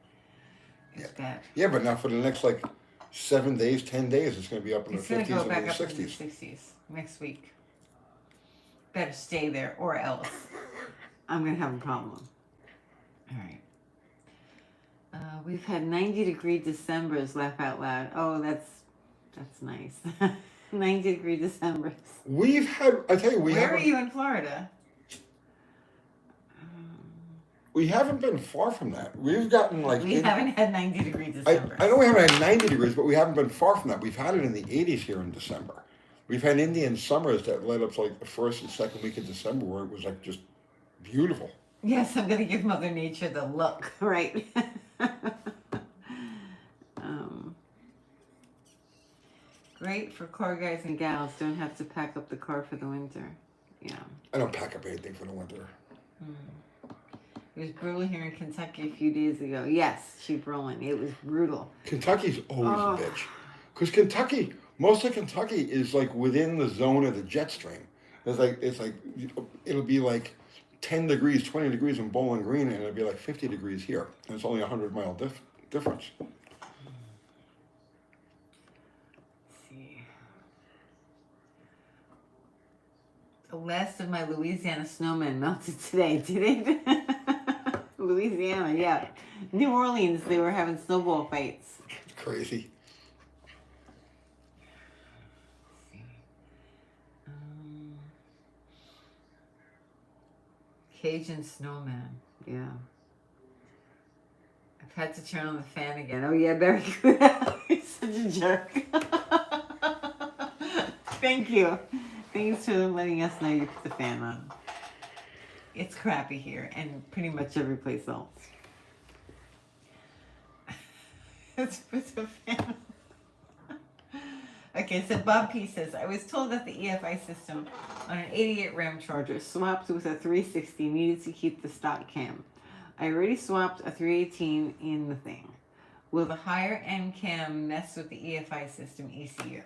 It was bad. Yeah, but now for the next like 7 days, 10 days, it's going to be up in the It's going 50s to go and back the up 60s. in the 60s next week. Better stay there or else I'm going to have a problem. All right. We've had 90-degree Decembers, laugh out loud. Oh, that's nice. 90-degree Decembers. We've had, I tell you, Where are you in Florida? we haven't been far from that. We've gotten like... We haven't had 90-degree Decembers. I know we haven't had 90 degrees, but we haven't been far from that. We've had it in the 80s here in December. We've had Indian summers that led up to like the first and second week of December where it was like just beautiful. Yes, I'm going to give Mother Nature the look, right? Great for car guys and gals. Don't have to pack up the car for the winter. Yeah. I don't pack up anything for the winter. It was brutal here in Kentucky a few days ago. Yes, Chief Roland. It was brutal. Kentucky's always a bitch. Because most of Kentucky is like within the zone of the jet stream. It's like, it'll be like 10 degrees, 20 degrees in Bowling Green, and it'll be like 50 degrees here. And it's only a 100-mile difference. The last of my Louisiana snowmen melted today, did it? Louisiana, yeah. New Orleans, they were having snowball fights. It's crazy. Cajun snowman, yeah. I've had to turn on the fan again. Oh yeah, very good. You're such a jerk. Thank you. Thanks for letting us know you put the fan on. It's crappy here and pretty much every place else. Let's put the fan on. Okay, so Bob P says, I was told that the EFI system on an 88 Ram Charger swapped with a 360 needed to keep the stock cam. I already swapped a 318 in the thing. Will the higher end cam mess with the EFI system ECU?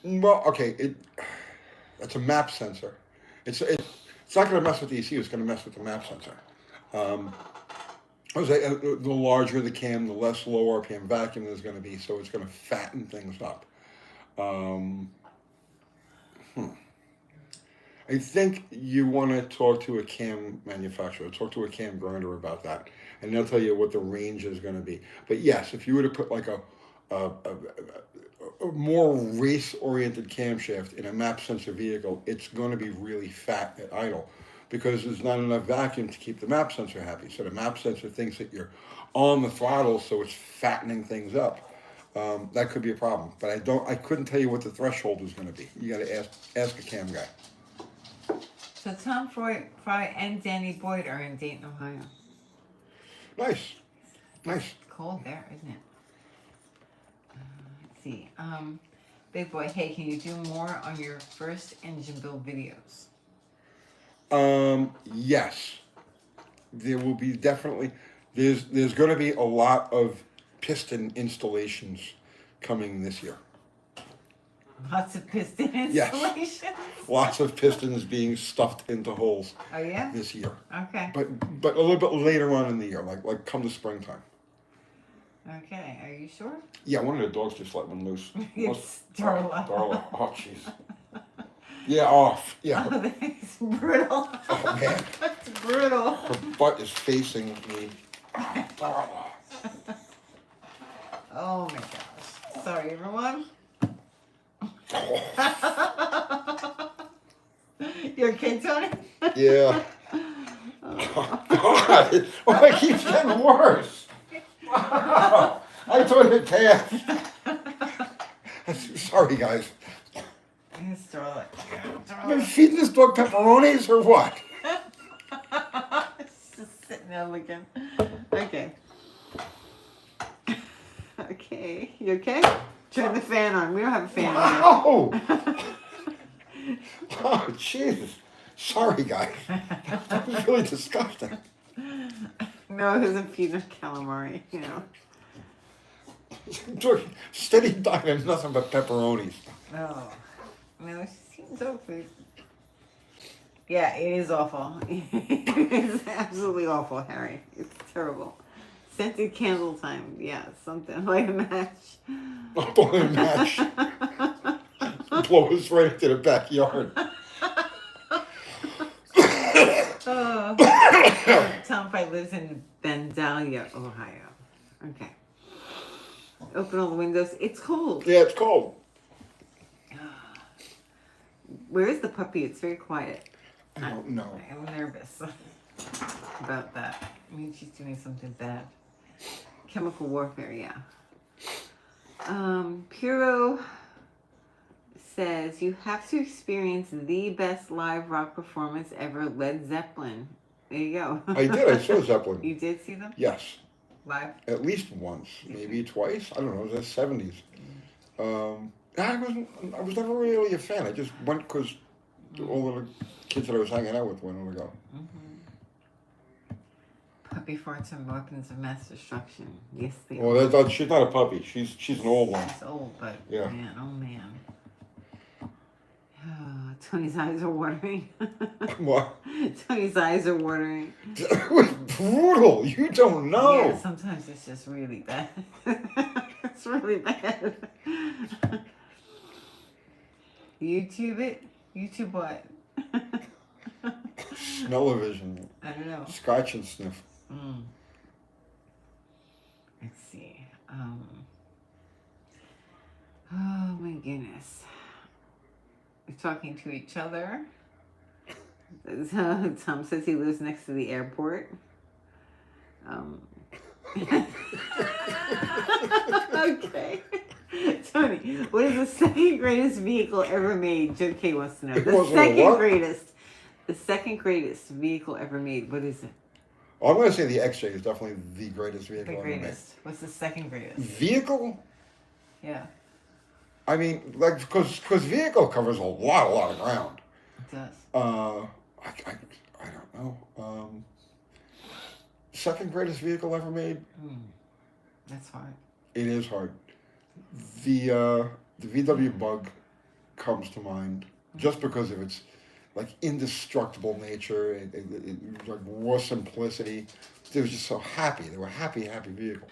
Well, okay, it's a map sensor. It's not going to mess with the ECU. It's going to mess with the map sensor. I was like, the larger the cam, the less low RPM vacuum there's going to be, so it's going to fatten things up. I think you want to talk to a cam manufacturer, talk to a cam grinder about that, and they'll tell you what the range is going to be. But yes, if you were to put like a more race-oriented camshaft in a map sensor vehicle, it's going to be really fat at idle because there's not enough vacuum to keep the map sensor happy. So the map sensor thinks that you're on the throttle, so it's fattening things up. That could be a problem, but I couldn't tell you what the threshold is going to be. You got to ask a cam guy. So Tom Fry and Danny Boyd are in Dayton, Ohio. Nice. Cold there, isn't it? Let's see. Big boy, hey, can you do more on your first engine build videos? Yes. There will be definitely, there's going to be a lot of piston installations coming this year. Lots of piston installations? Yes. Lots of pistons being stuffed into holes. Oh yeah? This year. Okay. But a little bit later on in the year, like come the springtime. Okay, are you sure? Yeah, one of the dogs just let one loose. It's Darla. Darla. Oh, jeez. Yeah, off. Yeah. Oh, that's brutal. Oh, man. That's brutal. Her butt is facing me. Darla. Oh my gosh. Sorry, everyone. You okay, Tony? Yeah. Oh, God. Oh, it keeps getting worse. Wow. I thought it passed. Sorry, guys. Just throw it. I've been feeding this dog pepperonis or what? It's just sitting there looking. Okay. Okay. You okay? Turn the fan on. We don't have a fan Wow. Oh, Jesus. Sorry, guys. That was really disgusting. No, it isn't peanut calamari, you know. Steady diet, nothing but pepperonis. Oh. No, she seems awful. Yeah, it is awful. It's absolutely awful, Harry. It's terrible. Scented candle time. Yeah, something like a match. I'll blow a match. Blow us right into the backyard. Oh. Tom Fight lives in Vandalia, Ohio. Okay. Open all the windows. It's cold. Yeah, it's cold. Where is the puppy? It's very quiet. I don't know. I'm nervous about that. I mean, she's doing something bad. Chemical warfare, yeah. Puro says, you have to experience the best live rock performance ever, Led Zeppelin. There you go. I did. I saw Zeppelin. You did see them? Yes. Live? At least once, maybe twice. I don't know. It was the 70s. I was never really a fan. I just went because all of the kids that I was hanging out with wanted to go. Puppy farts and weapons of mass destruction. Yes, they Well, are. she's not a puppy. She's an old one. She's old, but Yeah. man, oh man. Tony's eyes are watering. What? Tony's eyes are watering. It was brutal. You don't know. Yeah, sometimes it's just really bad. It's really bad. YouTube it? YouTube what? Smell-o-vision. I don't know. Scratch and sniff. Let's see. Oh my goodness. We're talking to each other. Tom says he lives next to the airport. Okay. Tony, what is the second greatest vehicle ever made? Joe K wants to know. The second greatest vehicle ever made. What is it? Well, I'm going to say the XJ is definitely the greatest vehicle The ever made. greatest. What's the second greatest? Vehicle? Yeah, I mean, like, because vehicle covers a lot of ground. it does. I don't know. Second greatest vehicle ever made? That's hard. It is hard. The VW Bug comes to mind just because of its like indestructible nature, it like raw simplicity. They were just so happy. They were happy vehicles.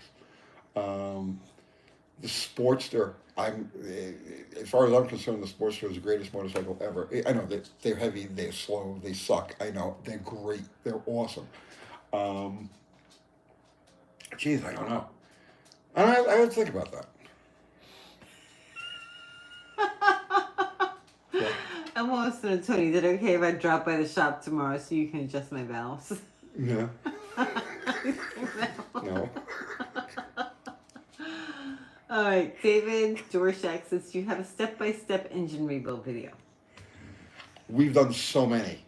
The Sportster, as far as I'm concerned, the Sportster is the greatest motorcycle ever. I know they're heavy, they're slow, they suck. I know they're great, they're awesome. Geez, I don't know. I have to think about that. Yeah. I'm almost to Tony. Is it okay if I drop by the shop tomorrow so you can adjust my valves? Yeah. No. All right, David Dorshak says, do you have a step-by-step engine rebuild video? We've done so many.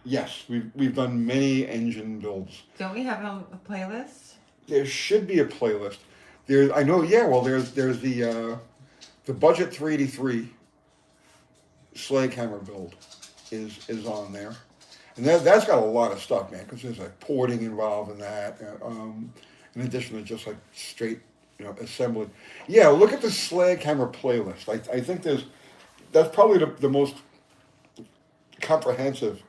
Yes, we've done many engine builds. Don't we have it on the playlist? There should be a playlist. There's the budget 383 Sledgehammer build is on there, and that's got a lot of stuff, man. Because there's like porting involved in that. In addition to just like straight, assembly. Yeah, look at the Sledgehammer playlist. I think that's probably the most comprehensive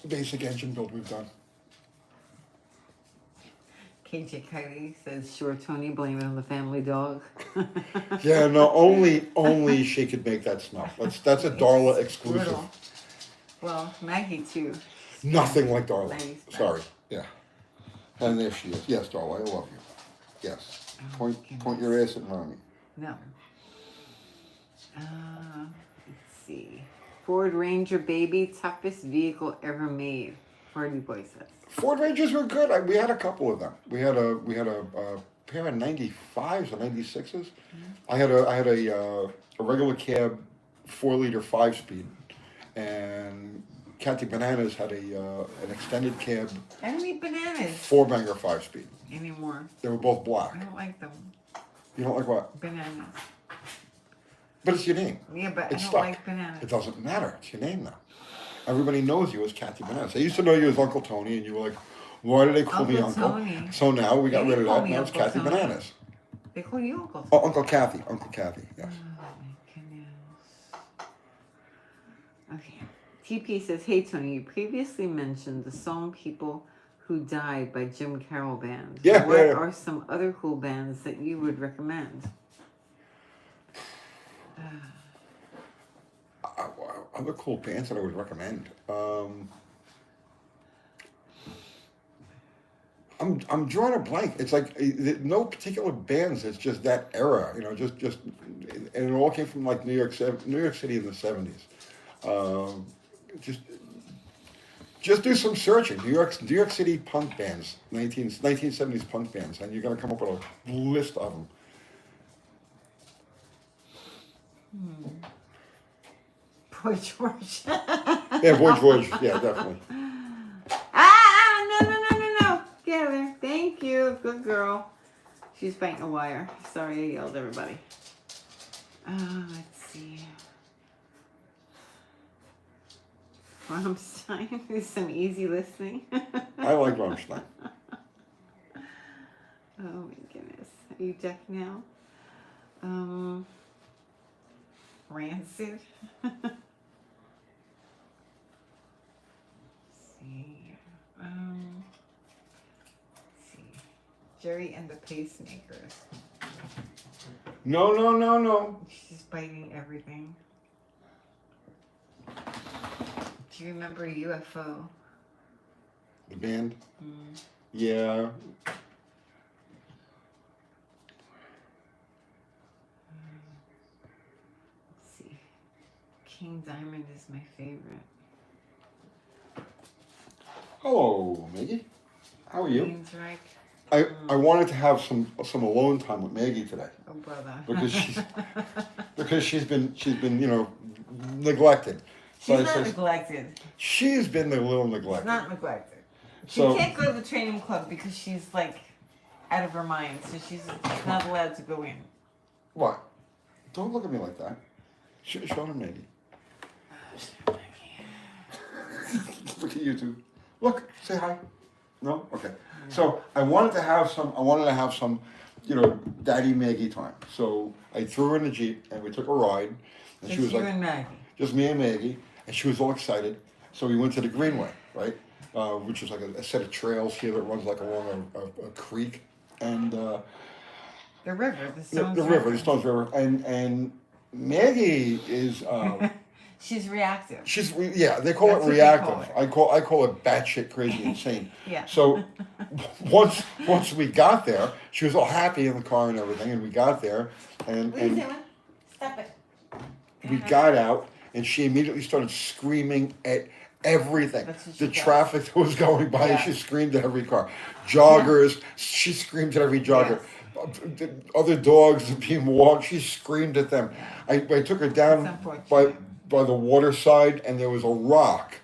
basic engine build we've done. KJ Kylie says, sure, Tony, blame it on the family dog. Yeah, no, only she could make that smell. That's a Darla exclusive. Brutal. Well, Maggie too. Nothing like Darla. Maggie's best. Sorry. Yeah. And there she is. Yes, Darla, I love you. Yes. Point your ass at mommy. No. Let's see. Ford Ranger baby, toughest vehicle ever made. Hardy Boy says. Ford Rangers were good. We had a couple of them. We had a pair of 95s or 96s. I had a regular cab 4-liter 5-speed, and Kathy Bananas had an extended cab I don't eat bananas 4-banger 5-speed. anymore. They were both black. I don't like them. You don't like what? Bananas. But it's your name. Yeah, but It's I don't stuck. like bananas. It doesn't matter. It's your name now. Everybody knows you as Kathy Bananas. They used to know you as Uncle Tony, and you were like, why do they call me Uncle Uncle? Tony. So now we got They rid of call that. me Now it's Uncle Kathy Tony. Bananas. They call you Uncle. Oh, Uncle Kathy. Uncle Kathy, yes. Oh my goodness. Okay. TP says, hey Tony, you previously mentioned the song People Who Died by Jim Carroll Band. Yeah, What yeah, yeah. are some other cool bands that you would recommend? Other cool bands that I would recommend. I'm drawing a blank. It's like no particular bands. It's just that era, just and it all came from like New York City in the '70s. Just do some searching. New York City punk bands, 1970s punk bands, and you're gonna come up with a list of them. Boy George. Yeah, Boy George. Yeah, definitely. No. Get her. Thank you. Good girl. She's biting a wire. Sorry I yelled at everybody. Let's see. Rammstein is some easy listening. I like Rammstein. Oh my goodness. Are you deaf now? Rancid. Let's see. Let's see. Jerry and the Pacemakers. No. She's biting everything. Do you remember UFO? The band. Yeah. Let's see. King Diamond is my favorite. Hello, Maggie. How are you? Queensryche. I wanted to have some alone time with Maggie today Oh brother. because she's been neglected. So She's I not said, neglected. she's been a little She's neglected. not neglected. She So can't go to the training club because she's like out of her mind, so she's not allowed to go in. what? Don't look at me like that. Show her Maggie. Look at you two. Look, say hi. No? Okay. So I wanted to have some, Daddy Maggie time. So I threw her in the Jeep and we took a ride. And Just she was you like, and Maggie. just me and Maggie, and she was all excited. So we went to the Greenway, right? Which is like a set of trails here that runs like along a creek. And The river, the the Stones river, the Stones River. And Maggie is... She's reactive. they call That's it what they reactive. call I call it batshit crazy insane. Yeah. So once we got there, she was all happy in the car and everything, and we got there, and What are you doing? Stop it. we got out, and she immediately started screaming at everything. That's what she The does. traffic that was going by, Yeah. she screamed at every car. Joggers, she screamed at every jogger. Other dogs being walked, she screamed at them. I took her That's down unfortunate. by the water side, and there was a rock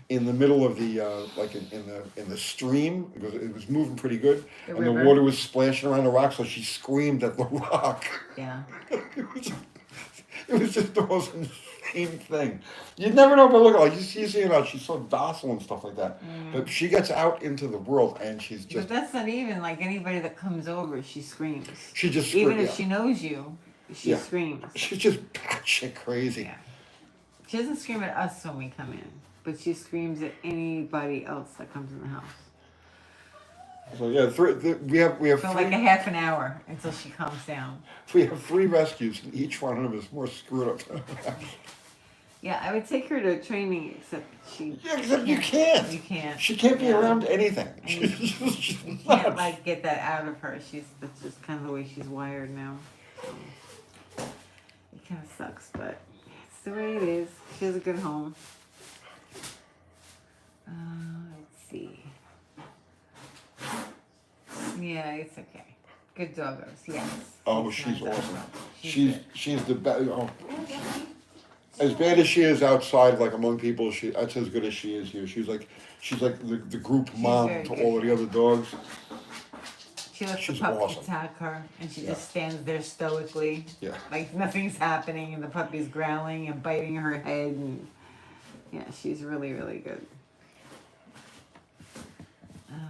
in the middle of the in the stream because it was moving pretty good, The and river. the water was splashing around the rock, so she screamed at the rock. Yeah. It was just the most insane thing. You'd never know by looking like you see her out. She's so docile and stuff like that. But she gets out into the world and she's But just that's not even like anybody that comes over, she screams. she just Even screams. if she knows you, she Yeah. screams. She's just batshit crazy. Yeah. She doesn't scream at us when we come in, but she screams at anybody else that comes in the house. So yeah, we have For like a half an hour until she calms down. we have 3 rescues, and each one of them is more screwed up. Yeah, I would take her to training, except she. Yeah, except you can't. You can't. She can't be Yeah. around anything. And She's You can't nuts. like get that out of her. That's just kind of the way she's wired now. So. You kind of sucks, but it's the way it is. She has a good home. Let's see. Yeah, it's okay. Good doggos, yes. Oh, she's not awesome. She's She's the best. As bad as she is outside, like among people, that's as good as she is here. She's like the group mom very to good. all of the other dogs. She lets the She's puppy awesome. attack her, and she Yeah. just stands there stoically, Yeah. like nothing's happening, and the puppy's growling and biting her head, and yeah, she's really, really good.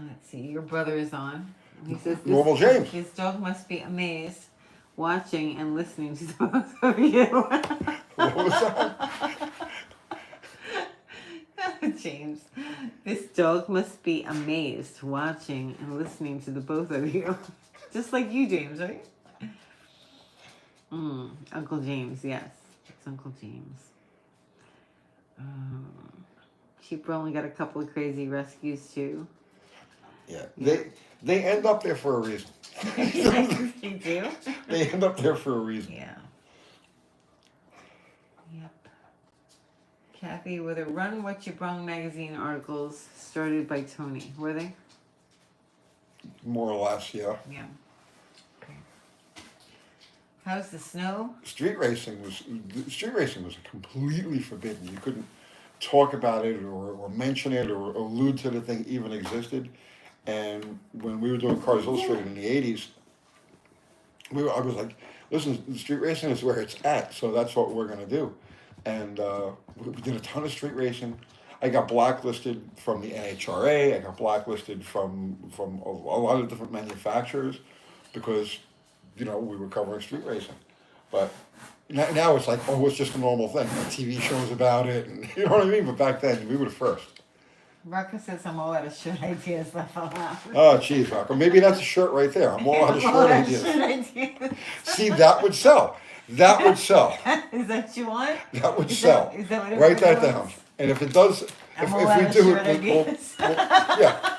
Let's see, your brother is on. He says Normal James. His dog must be amazed, watching and listening to both of you. What was that? James, this dog must be amazed, watching and listening to the both of you. Just like you, James, right? Uncle James, yes. It's Uncle James. Sheep only got a couple of crazy rescues, too. Yeah. They end up there for a reason. You do? They end up there for a reason. Yeah. Yep. Kathy, were the Run What You Brung magazine articles started by Tony? Were they? More or less, yeah. Yeah. Okay. How's the snow? Street racing was completely forbidden. You couldn't talk about it or mention it or allude to the thing even existed. And when we were doing Cars Illustrated in the 80s, I was like, listen, street racing is where it's at, so that's what we're going to do. And we did a ton of street racing. I got blacklisted from the NHRA. I got blacklisted from a lot of different manufacturers because, we were covering street racing. But now it's like, it's just a normal thing. Like TV shows about it, and you know what I mean? But back then, we were the first. Rocco says I'm all out of shirt ideas left out. Oh, geez, Rocco. Maybe that's a shirt right there. I'm all out of shirt ideas. See, that would sell. That would sell. Is that what you want? That would sell. Is that what Write that wants? down. And if it does, if we do it, yeah.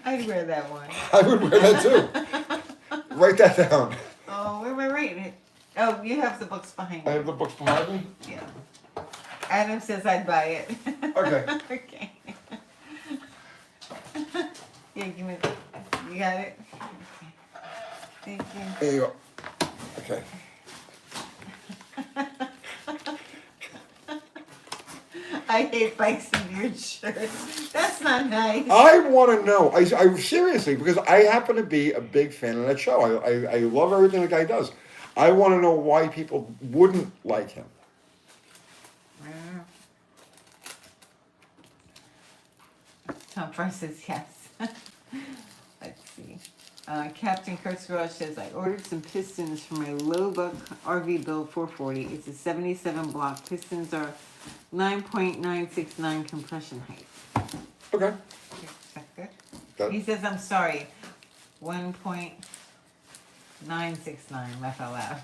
I'd wear that one. I would wear that too. Write that down. Oh, where am I writing it? Oh, you have the books behind I you. have the books behind me. Yeah. Adam says I'd buy it. Okay. Okay. Yeah, give me. You got it. Okay. Thank you. There you go. Okay. I hate bikes and weird shirts. That's not nice. I want to know. I seriously, because I happen to be a big fan of that show. I love everything the guy does. I want to know why people wouldn't like him. Tom Price says yes. Let's see. Captain Kurt's Garage says, I ordered some pistons for my Lowbuck RV Build 440. It's a 77 block. Pistons are 9.969 compression height. Okay. Is that good? That- He says, I'm sorry. 1.969 laugh out loud.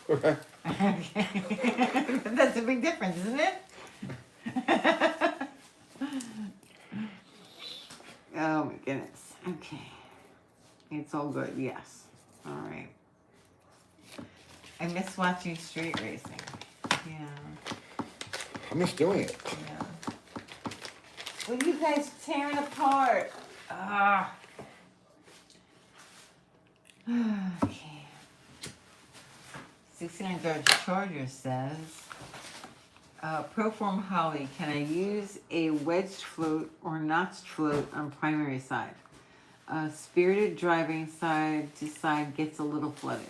Okay. Okay. That's a big difference, isn't it? Oh my goodness. Okay. It's all good, yes. All right. I miss watching street racing. Yeah. I miss doing it. Yeah. What are you guys tearing apart? Ah. Okay. 69 Dodge Charger says, Proform Holly, can I use a wedged float or notched float on primary side? Spirited driving side to side gets a little flooded.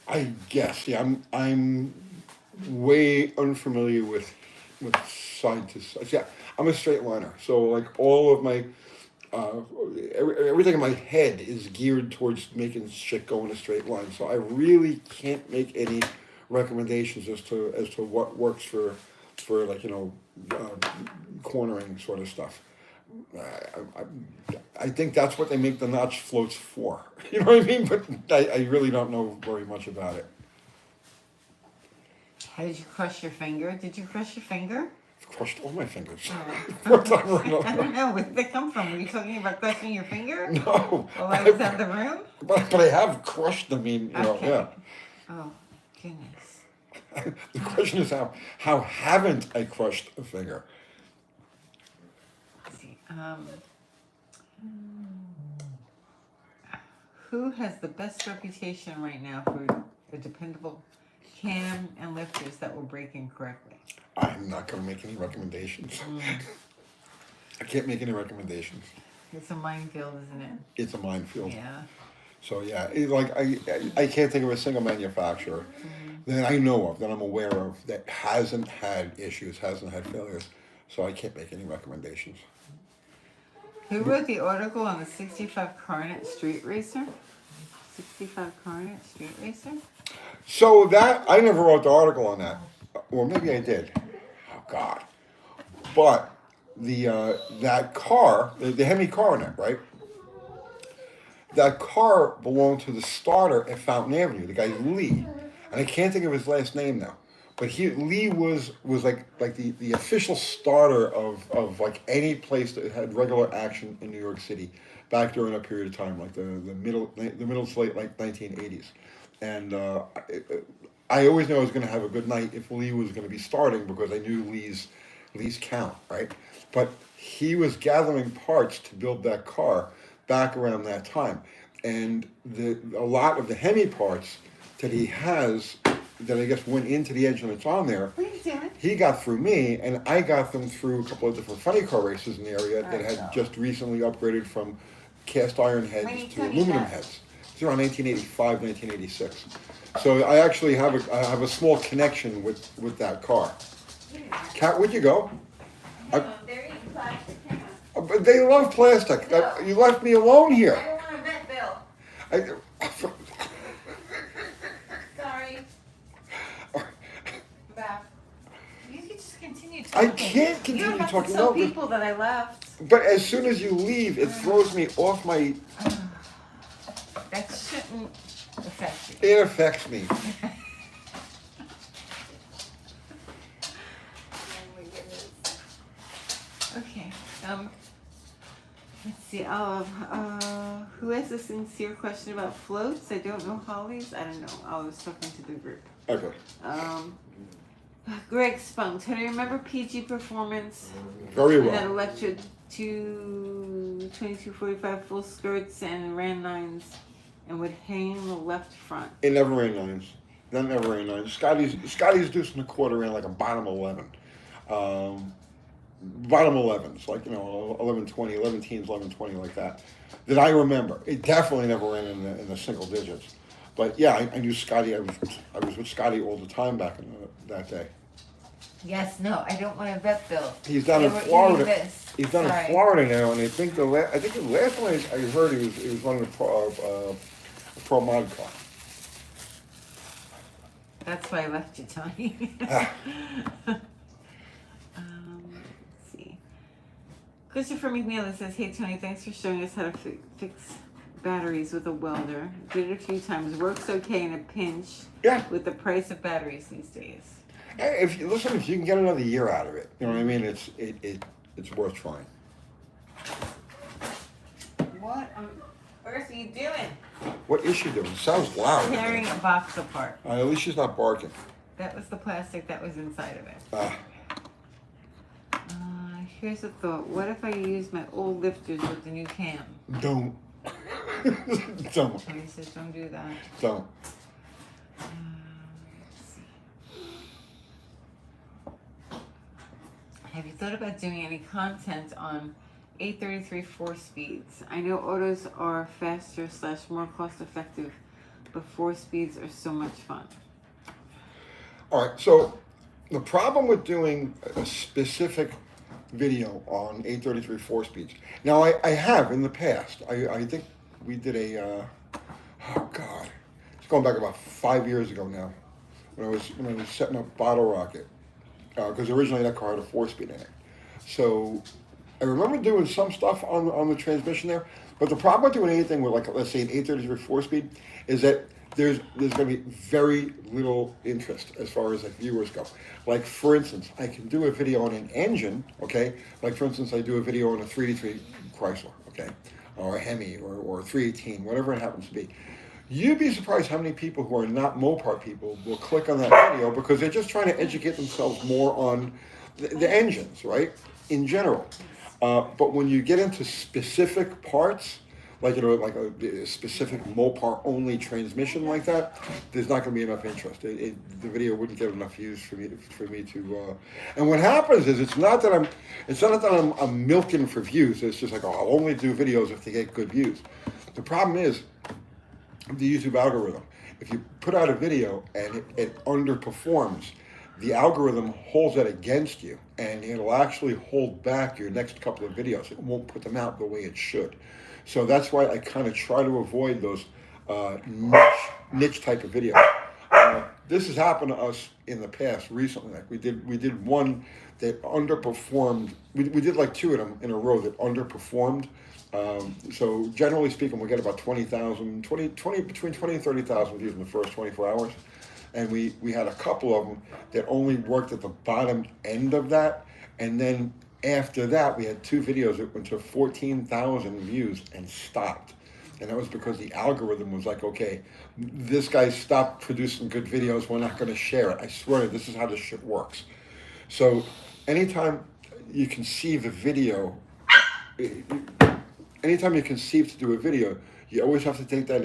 I guess. Yeah. I'm way unfamiliar with side to side. Yeah. I'm a straight liner, so like all of my everything in my head is geared towards making shit go in a straight line. So I really can't make any recommendations as to what works for like cornering sort of stuff. I think that's what they make the notch floats for. You know what I mean? But I really don't know very much about it. How did you crush your finger? Did you crush your finger? crushed all my fingers. Oh. One time or I don't another. know. Where did they come from? Were you talking about crushing your finger? No. While I was out the room? But I have crushed them, Okay. yeah. Oh, goodness. The question is how haven't I crushed a finger? Let's see. Who has the best reputation right now for a dependable cam and lifters that will break incorrectly? I'm not going to make any recommendations. I can't make any recommendations. It's a minefield, isn't it? It's a minefield. Yeah. So yeah, I can't think of a single manufacturer that I know of, that I'm aware of, that hasn't had issues, hasn't had failures. So I can't make any recommendations. Who wrote the article on the 65 Coronet Street Racer? 65 Coronet Street Racer? So that, I never wrote the article on that. Or maybe I did. Oh God. But that car, the Hemi Coronet, right? That car belonged to the starter at Fountain Avenue. The guy's Lee, and I can't think of his last name now. But Lee was like the official starter of like any place that had regular action in New York City back during that period of time, like the middle to late like 1980s. And I always knew I was going to have a good night if Lee was going to be starting because I knew Lee's count, right? But he was gathering parts to build that car back around that time, and a lot of the Hemi parts that he has that I guess went into the engine that's on there, What are you doing? he got through me, and I got them through a couple of different funny car races in the area that had just recently upgraded from cast iron heads to aluminum heads. It's around 1985, 1986. So I actually have a small connection with that car. Kat, where'd you go? They're eating plastic. Hang on. But they love plastic. No. You left me alone I here. don't want a vet bill. I, Sorry. Back. You can just continue I talking. can't You continue don't have talking. to tell No, people that I left. but as soon as you leave, it throws me off my. That shouldn't affect you. It affects me. Oh my goodness. Okay. Let's see. Who has a sincere question about floats? I don't know Hollies. I don't know. I was talking to the group. Okay. Greg Spunk. Do you remember PG Performance? Very That well. electric 2245 full skirts and ran nines and would hang the left front. It never ran nines. That never ran nines. Scotty's deuce and a quarter ran like a bottom 11. Bottom 11s, like 11, 20, 11 teens, 11, 20, like that. That I remember. It definitely never ran in the single digits. But yeah, I knew Scotty. I was with Scotty all the time back in that day. Yes, no, I don't want a vet bill. He's down They in were Florida. eating this. He's down Sorry. in Florida now, and I think the last one I heard he was running a pro mod car. That's why I left you, Tony. Ah. Let's see. Christopher McNeil says, "Hey Tony, thanks for showing us how to fix batteries with a welder. Did it a few times. Works okay in a pinch. Yeah. With the price of batteries these days." Hey, if you can get another year out of it, you know what I mean. It's worth trying. What on earth are you doing? What is she doing? Sounds loud. Tearing a box apart. At least she's not barking. That was the plastic that was inside of it. Ah. Here's a thought. What if I use my old lifters with the new cam? Don't. Don't. Tony says, don't do that. Don't. Let's see. Have you thought about doing any content on 833 4-speeds? I know autos are faster / more cost effective, but 4-speeds are so much fun. All right. So the problem with doing a specific video on 833 4-speeds. Now I have in the past. I think we did a. Oh God, it's going back about 5 years ago now. When I was setting up Bottle Rocket, because originally that car had a 4-speed in it. So I remember doing some stuff on the transmission there. But the problem with doing anything with, like, let's say an 833 4-speed is that there's going to be very little interest as far as like viewers go. Like for instance, I can do a video on an engine, okay? Like for instance, I do a video on a 383 Chrysler, okay, or a Hemi or a 318, whatever it happens to be. You'd be surprised how many people who are not Mopar people will click on that video because they're just trying to educate themselves more on the engines, right? In general. But when you get into specific parts, like like a specific Mopar only transmission like that, there's not going to be enough interest. The video wouldn't get enough views for me to. And what happens is it's not that I'm milking for views. It's just like, oh, I'll only do videos if they get good views. The problem is the YouTube algorithm. If you put out a video and it underperforms, the algorithm holds that against you, and it'll actually hold back your next couple of videos. It won't put them out the way it should. So that's why I kind of try to avoid those niche type of videos. This has happened to us in the past recently. Like we did one that underperformed. We did like two of them in a row that underperformed. So generally speaking, we get about 20,000, between 20 and 30,000 views in the first 24 hours. And we had a couple of them that only worked at the bottom end of that. And then after that, we had two videos that went to 14,000 views and stopped. And that was because the algorithm was like, okay, this guy stopped producing good videos. We're not going to share it. I swear to you, this is how this shit works. So anytime you conceive a video, anytime you conceive to do a video, you always have to take that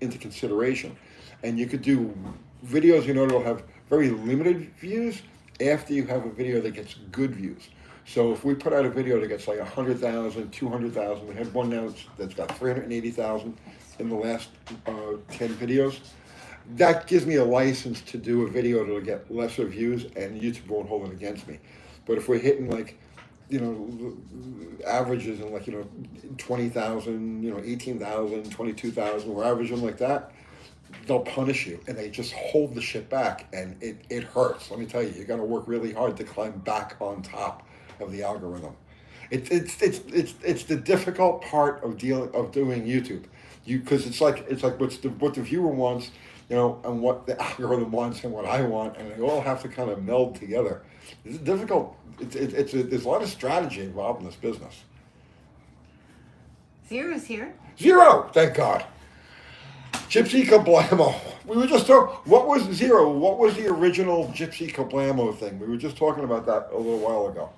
into consideration. And you could do videos, that'll have very limited views after you have a video that gets good views. So if we put out a video that gets like 100,000, 200,000, we had one now that's got 380,000 in the last 10 videos, that gives me a license to do a video that'll get lesser views and YouTube won't hold it against me. But if we're hitting like, averages in like, 20,000, 18,000, 22,000, we're averaging like that, they'll punish you and they just hold the shit back, and it hurts. Let me tell you got to work really hard to climb back on top of the algorithm. It's the difficult part of doing YouTube, because it's like what the viewer wants, and what the algorithm wants and what I want, and they all have to kind of meld together. It's difficult. There's a lot of strategy involved in this business. Zero's here. Zero, thank God. Gypsy Kablamo. We were just talking. What was Zero? What was the original Gypsy Kablamo thing? We were just talking about that a little while ago.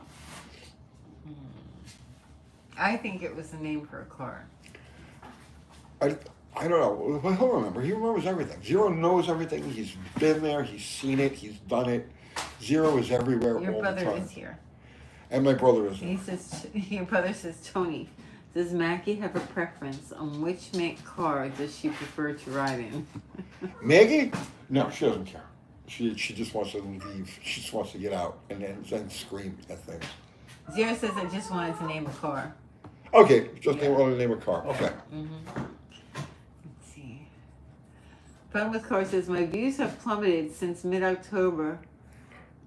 I think it was the name for a car. I don't know. Well, he'll remember. He remembers everything. Zero knows everything. He's been there. He's seen it. He's done it. Zero is everywhere Your all the brother time. is here. And my brother is there. He says, your brother says, Tony, does Maggie have a preference on which make car does she prefer to ride in? Maggie? No, she doesn't care. She just wants to leave. She just wants to get out and then scream at things. Zero says, I just wanted to name a car. Okay, just want to name a car. Okay. Mm-hmm. Let's see. Fun with Car says, my views have plummeted since mid-October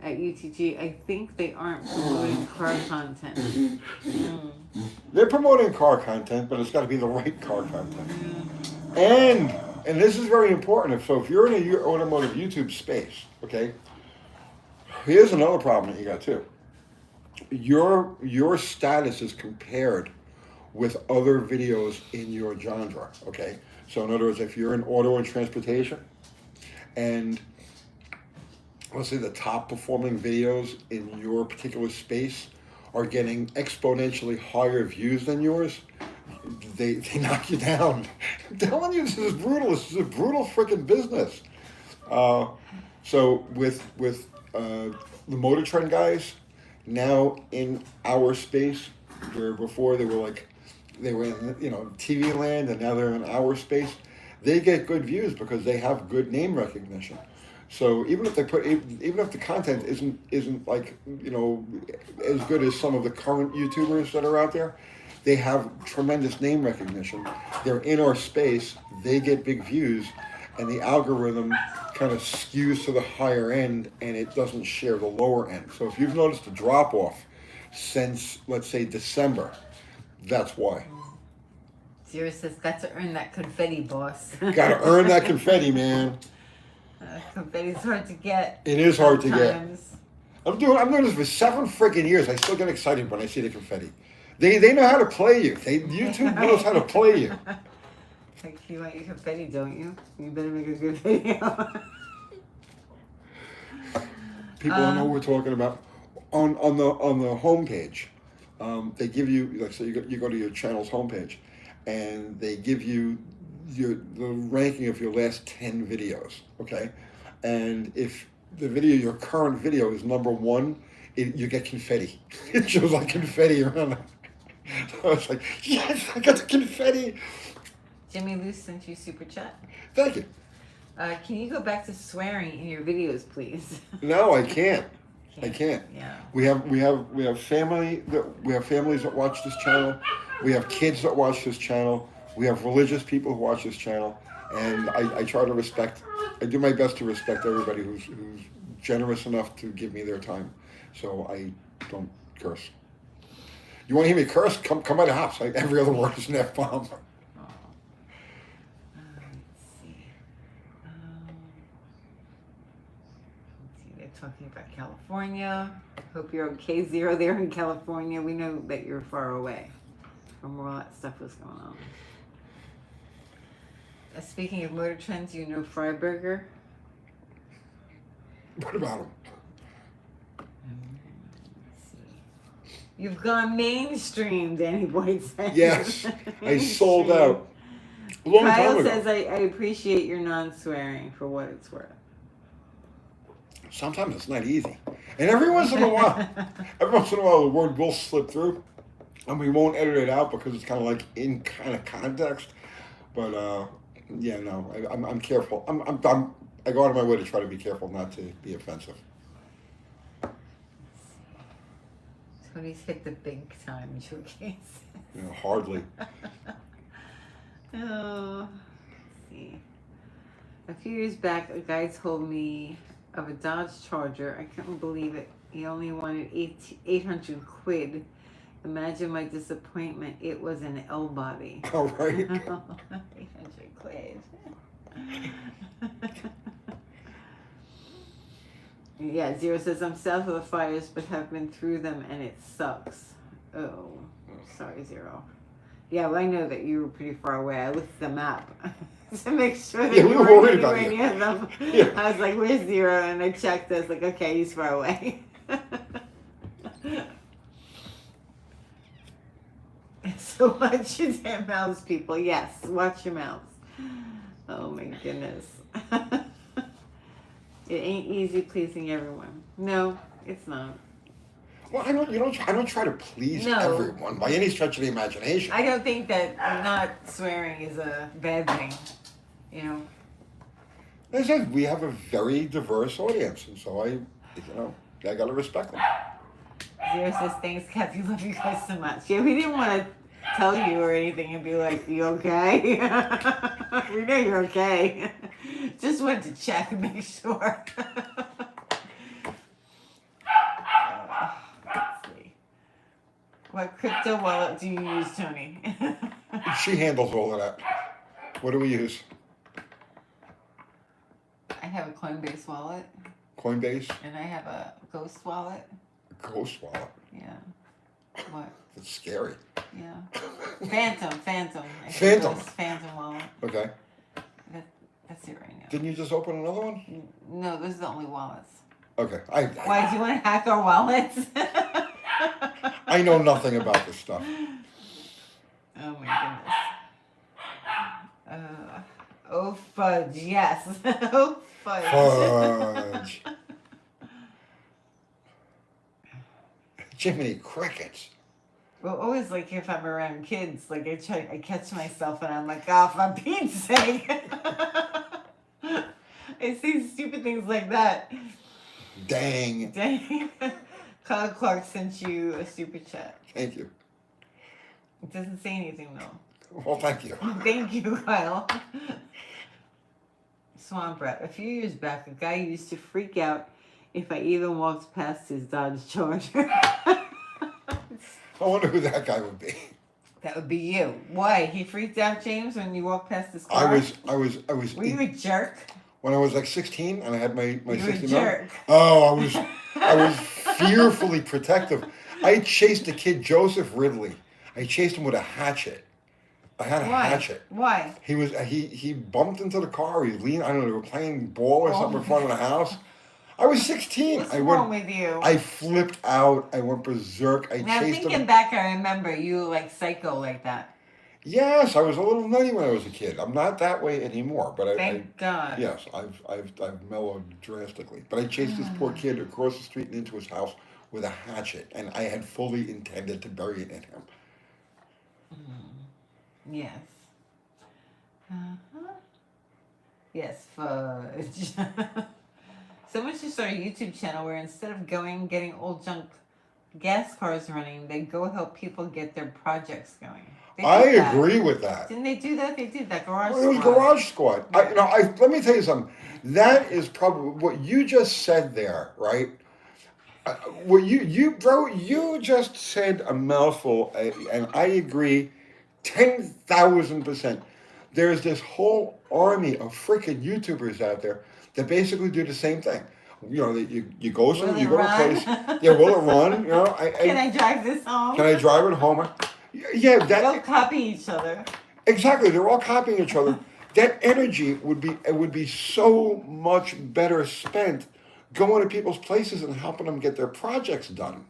at UTG. I think they aren't promoting car content. Mm. They're promoting car content, but it's got to be the right car content. And this is very important. So if you're in a automotive YouTube space, okay, here's another problem that you got too. Your status is compared with other videos in your genre, okay? So in other words, if you're in auto and transportation, and let's say the top performing videos in your particular space are getting exponentially higher views than yours, they knock you down. I'm telling you, this is brutal. This is a brutal freaking business. So with the Motor Trend guys, now in our space, where before they were in TV land, and now they're in our space, they get good views because they have good name recognition. So even if the content isn't like as good as some of the current YouTubers that are out there, they have tremendous name recognition. They're in our space, they get big views, and the algorithm kind of skews to the higher end, and it doesn't share the lower end. So if you've noticed a drop off since, let's say, December, that's why. Zero says, got to earn that confetti, boss. Gotta earn that confetti, man. Confetti's hard to get. It is hard to get. sometimes. I'm doing this for 7 freaking years. I still get excited when I see the confetti. They know how to play you. YouTube knows how to play you. Like, you want your confetti, don't you? You better make a good video. People don't know what we're talking about. On the homepage, they give you, like, so you go to your channel's homepage, and they give you the ranking of your last 10 videos. Okay, and if your current video is number 1, you get confetti. It shows like confetti around it. So I was like, yes, I got the confetti. Jimmy Lou sent you super chat. Thank you. Can you go back to swearing in your videos, please? No, I can't. I can't. Yeah. We have families that watch this channel. We have kids that watch this channel. We have religious people who watch this channel, and I try to respect. I do my best to respect everybody who's generous enough to give me their time. So I don't curse. You want to hear me curse? Come by the house. Every other word is an F-bomb. Let's see. They're talking about California. Hope you're okay, Zero, there in California. We know that you're far away from where all that stuff was going on. Speaking of motor trends, you know Freiburger? What about him? You've gone mainstream, Danny Boyd says. Yes, I sold out. A long time Kyle ago. says, I appreciate your non-swearing for what it's worth. Sometimes it's not easy. And every once in a while, the word will slip through. And we won't edit it out because it's kind of like in kind of context. But, yeah, no, I'm careful. I go out of my way to try to be careful not to be offensive. Tony's hit the big time showcase. You know, hardly. Oh, let's see. A few years back, a guy told me of a Dodge Charger. I couldn't believe it. He only wanted 800 quid. Imagine my disappointment. It was an L body. All right. 800 quid. Yeah, Zero says, I'm south of the fires, but have been through them, and it sucks. Oh, sorry, Zero. Yeah, well, I know that you were pretty far away. I looked at the map to make sure that Yeah, you we were weren't worried about anywhere you. near them. Yeah. I was like, where's Zero? And I checked. I was like, okay, he's far away. So watch your damn mouths, people. Yes, watch your mouths. Oh, my goodness. It ain't easy pleasing everyone. No, it's not. Well, I don't try to please everyone by any stretch of the imagination. I don't think that not swearing is a bad thing. You know. As I said, we have a very diverse audience, and so I gotta respect them. Zero says, thanks, Kathy. Love you guys so much. Yeah, we didn't want to tell you or anything and be like, you okay? We know you're okay. Just wanted to check and make sure. Let's see. What crypto wallet do you use, Tony? She handles all of that. What do we use? I have a Coinbase wallet, Coinbase? and I have a Ghost wallet. Ghost wallet. Yeah. What? That's scary. Yeah. Phantom. I think Phantom. Ghost Phantom wallet. Okay. That's it right now. Didn't you just open another one? No, those are the only wallets. Okay. Why, do you want to hack our wallets? I know nothing about this stuff. Oh my goodness. Oh fudge, yes. Oh fudge. Fudge. Jiminy crickets. Well, always like if I'm around kids, like I catch myself and I'm like, oh, for Pete's sake. I say stupid things like that. Dang. Dang. Kyle Clark sent you a super chat. Thank you. It doesn't say anything though. Well, thank you. Thank you, Kyle. Swamp Rat. A few years back, a guy used to freak out if I even walked past his Dodge Charger. I wonder who that guy would be. That would be you. Why? He freaked out, James, when you walked past his I car? was. Were you a jerk? When I was like 16 and I had my You were a 69. jerk. Oh, I was fearfully protective. I chased the kid Joseph Ridley. I chased him with a hatchet. I had a hatchet. Why? He bumped into the car. He leaned. I don't know. They were playing ball or something in Oh. front of the house. I was 16. What's wrong with you? I flipped out. I went berserk. I Now chased thinking him. back, I remember you like psycho like that. Yes, I was a little nutty when I was a kid. I'm not that way anymore. But Thank God. yes, I've mellowed drastically. But I chased this poor kid across the street and into his house with a hatchet, and I had fully intended to bury it in him. Yes. Uh-huh. Yes, fudge. Someone should start a YouTube channel where instead of getting old junk gas cars running, they go help people get their projects going. I agree with that. Didn't they do that? They did that. Garage It was Squad. Garage Squad. Let me tell you something. That is probably what you just said there, right? What you just said a mouthful, and I agree 10,000%. There's this whole army of freaking YouTubers out there that basically do the same thing. You know, you go to a place. Yeah, will it run? You know, Can I drive this home? Can I drive it home? Yeah, They'll copy each other. Exactly. They're all copying each other. That energy would be so much better spent going to people's places and helping them get their projects done,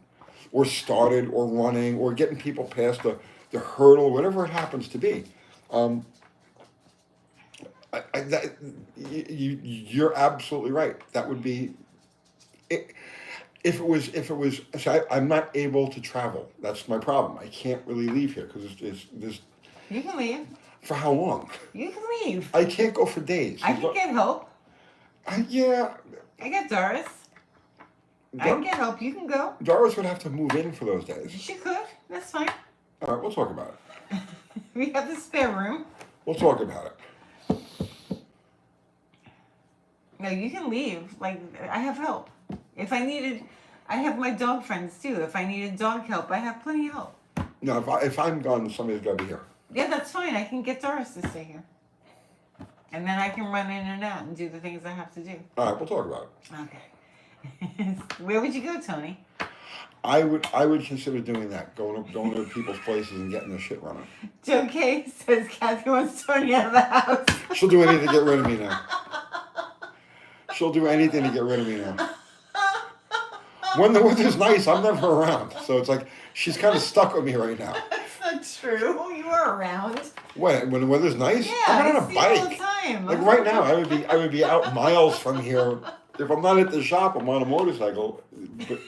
or started, or running, or getting people past the hurdle, whatever it happens to be. You're absolutely right. That would be it. If it was, so I'm not able to travel. That's my problem. I can't really leave here because there's. You can leave. For how long? You can leave. I can't go for days. I can get help. Yeah. I got Doris. I can get help. You can go. Doris would have to move in for those days. She could. That's fine. All right, we'll talk about it. We have the spare room. We'll talk about it. No, you can leave. Like, I have help. If I needed, I have my dog friends too. If I needed dog help, I have plenty of help. No, if I'm gone, somebody's got to be here. Yeah, that's fine. I can get Doris to stay here. And then I can run in and out and do the things I have to do. All right, we'll talk about it. Okay. Where would you go, Tony? I would consider doing that, going to people's places and getting their shit running. Joe K says Kathy wants Tony out of the house. She'll do anything to get rid of me now. She'll do anything to get rid of me now. When the weather's nice, I'm never around. So it's like she's kind of stuck with me right now. That's not true. You are around. When the weather's nice, Yeah, I'm on I a see bike. all the time. Like right now, I would be out miles from here. If I'm not at the shop, I'm on a motorcycle. But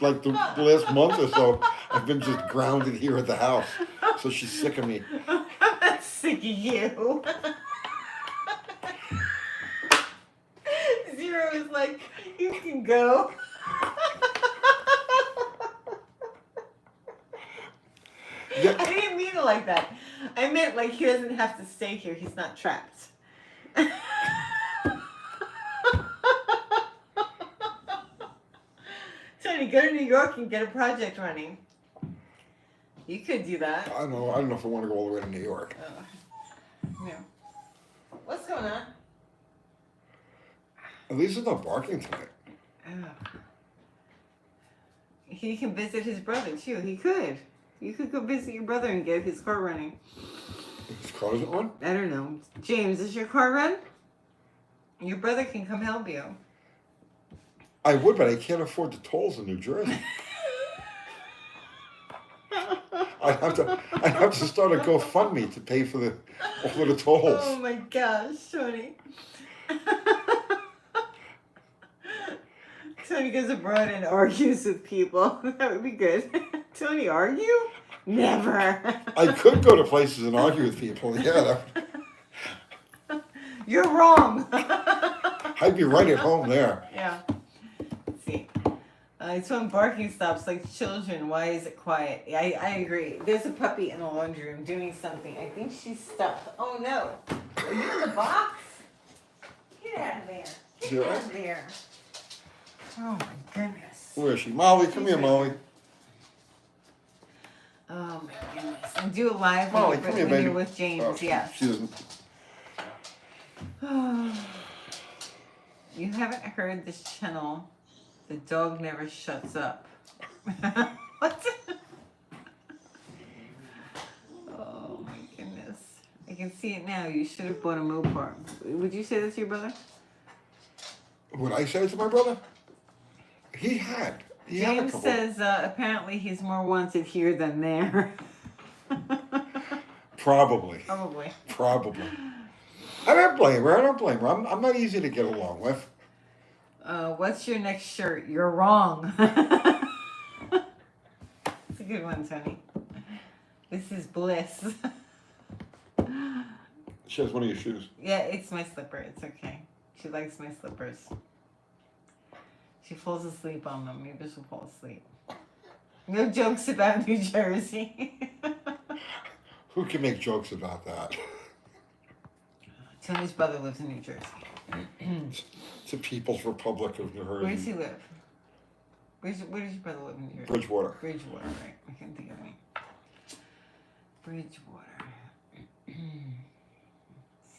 like the last month or so, I've been just grounded here at the house. So she's sick of me. I'm not sick of you. Zero is like, you can go. Yeah. I didn't mean it like that. I meant like he doesn't have to stay here. He's not trapped. Tony, go to New York and get a project running. You could do that. I don't know if I want to go all the way to New York. No. What's going on? At least it's not barking tonight. He can visit his brother too. He could. You could go visit your brother and get his car running. His car doesn't run? I don't know. James, does your car run? Your brother can come help you. I would, but I can't afford the tolls in New Jersey. I'd have to start a GoFundMe to pay for all of the tolls. Oh my gosh, Tony. Tony goes abroad and argues with people. That would be good. Tony, argue? Never. I could go to places and argue with people. Yeah, You're wrong. I'd be right at home there. Yeah. Let's see. It's when barking stops like children. Why is it quiet? I agree. There's a puppy in the laundry room doing something. I think she's stuck. Oh no. Are you in the box? Get out of there. Get out of there. Oh my goodness. Where is she? Molly, come here, Molly. Oh my goodness. And do it live Molly, when come here, you're baby. with James, Oh, yes. She doesn't. You haven't heard this channel. The dog never shuts up. What? Oh my goodness. I can see it now. You should have bought a Mopar. Would you say this to your brother? Would I say it to my brother? He had a James couple. says apparently he's more wanted here than there. Probably. Probably. I don't blame her. I'm not easy to get along with. What's your next shirt? You're wrong. It's a good one, Tony. This is bliss. She has one of your shoes. Yeah, it's my slipper. It's okay. She likes my slippers. She falls asleep on them. Maybe she'll fall asleep. No jokes about New Jersey. Who can make jokes about that? Tony's brother lives in New Jersey. It's the People's Republic of New Jersey. Where does he live? Where does your brother live in New Jersey? Bridgewater. Bridgewater, right. I can't think of it. Bridgewater. Let's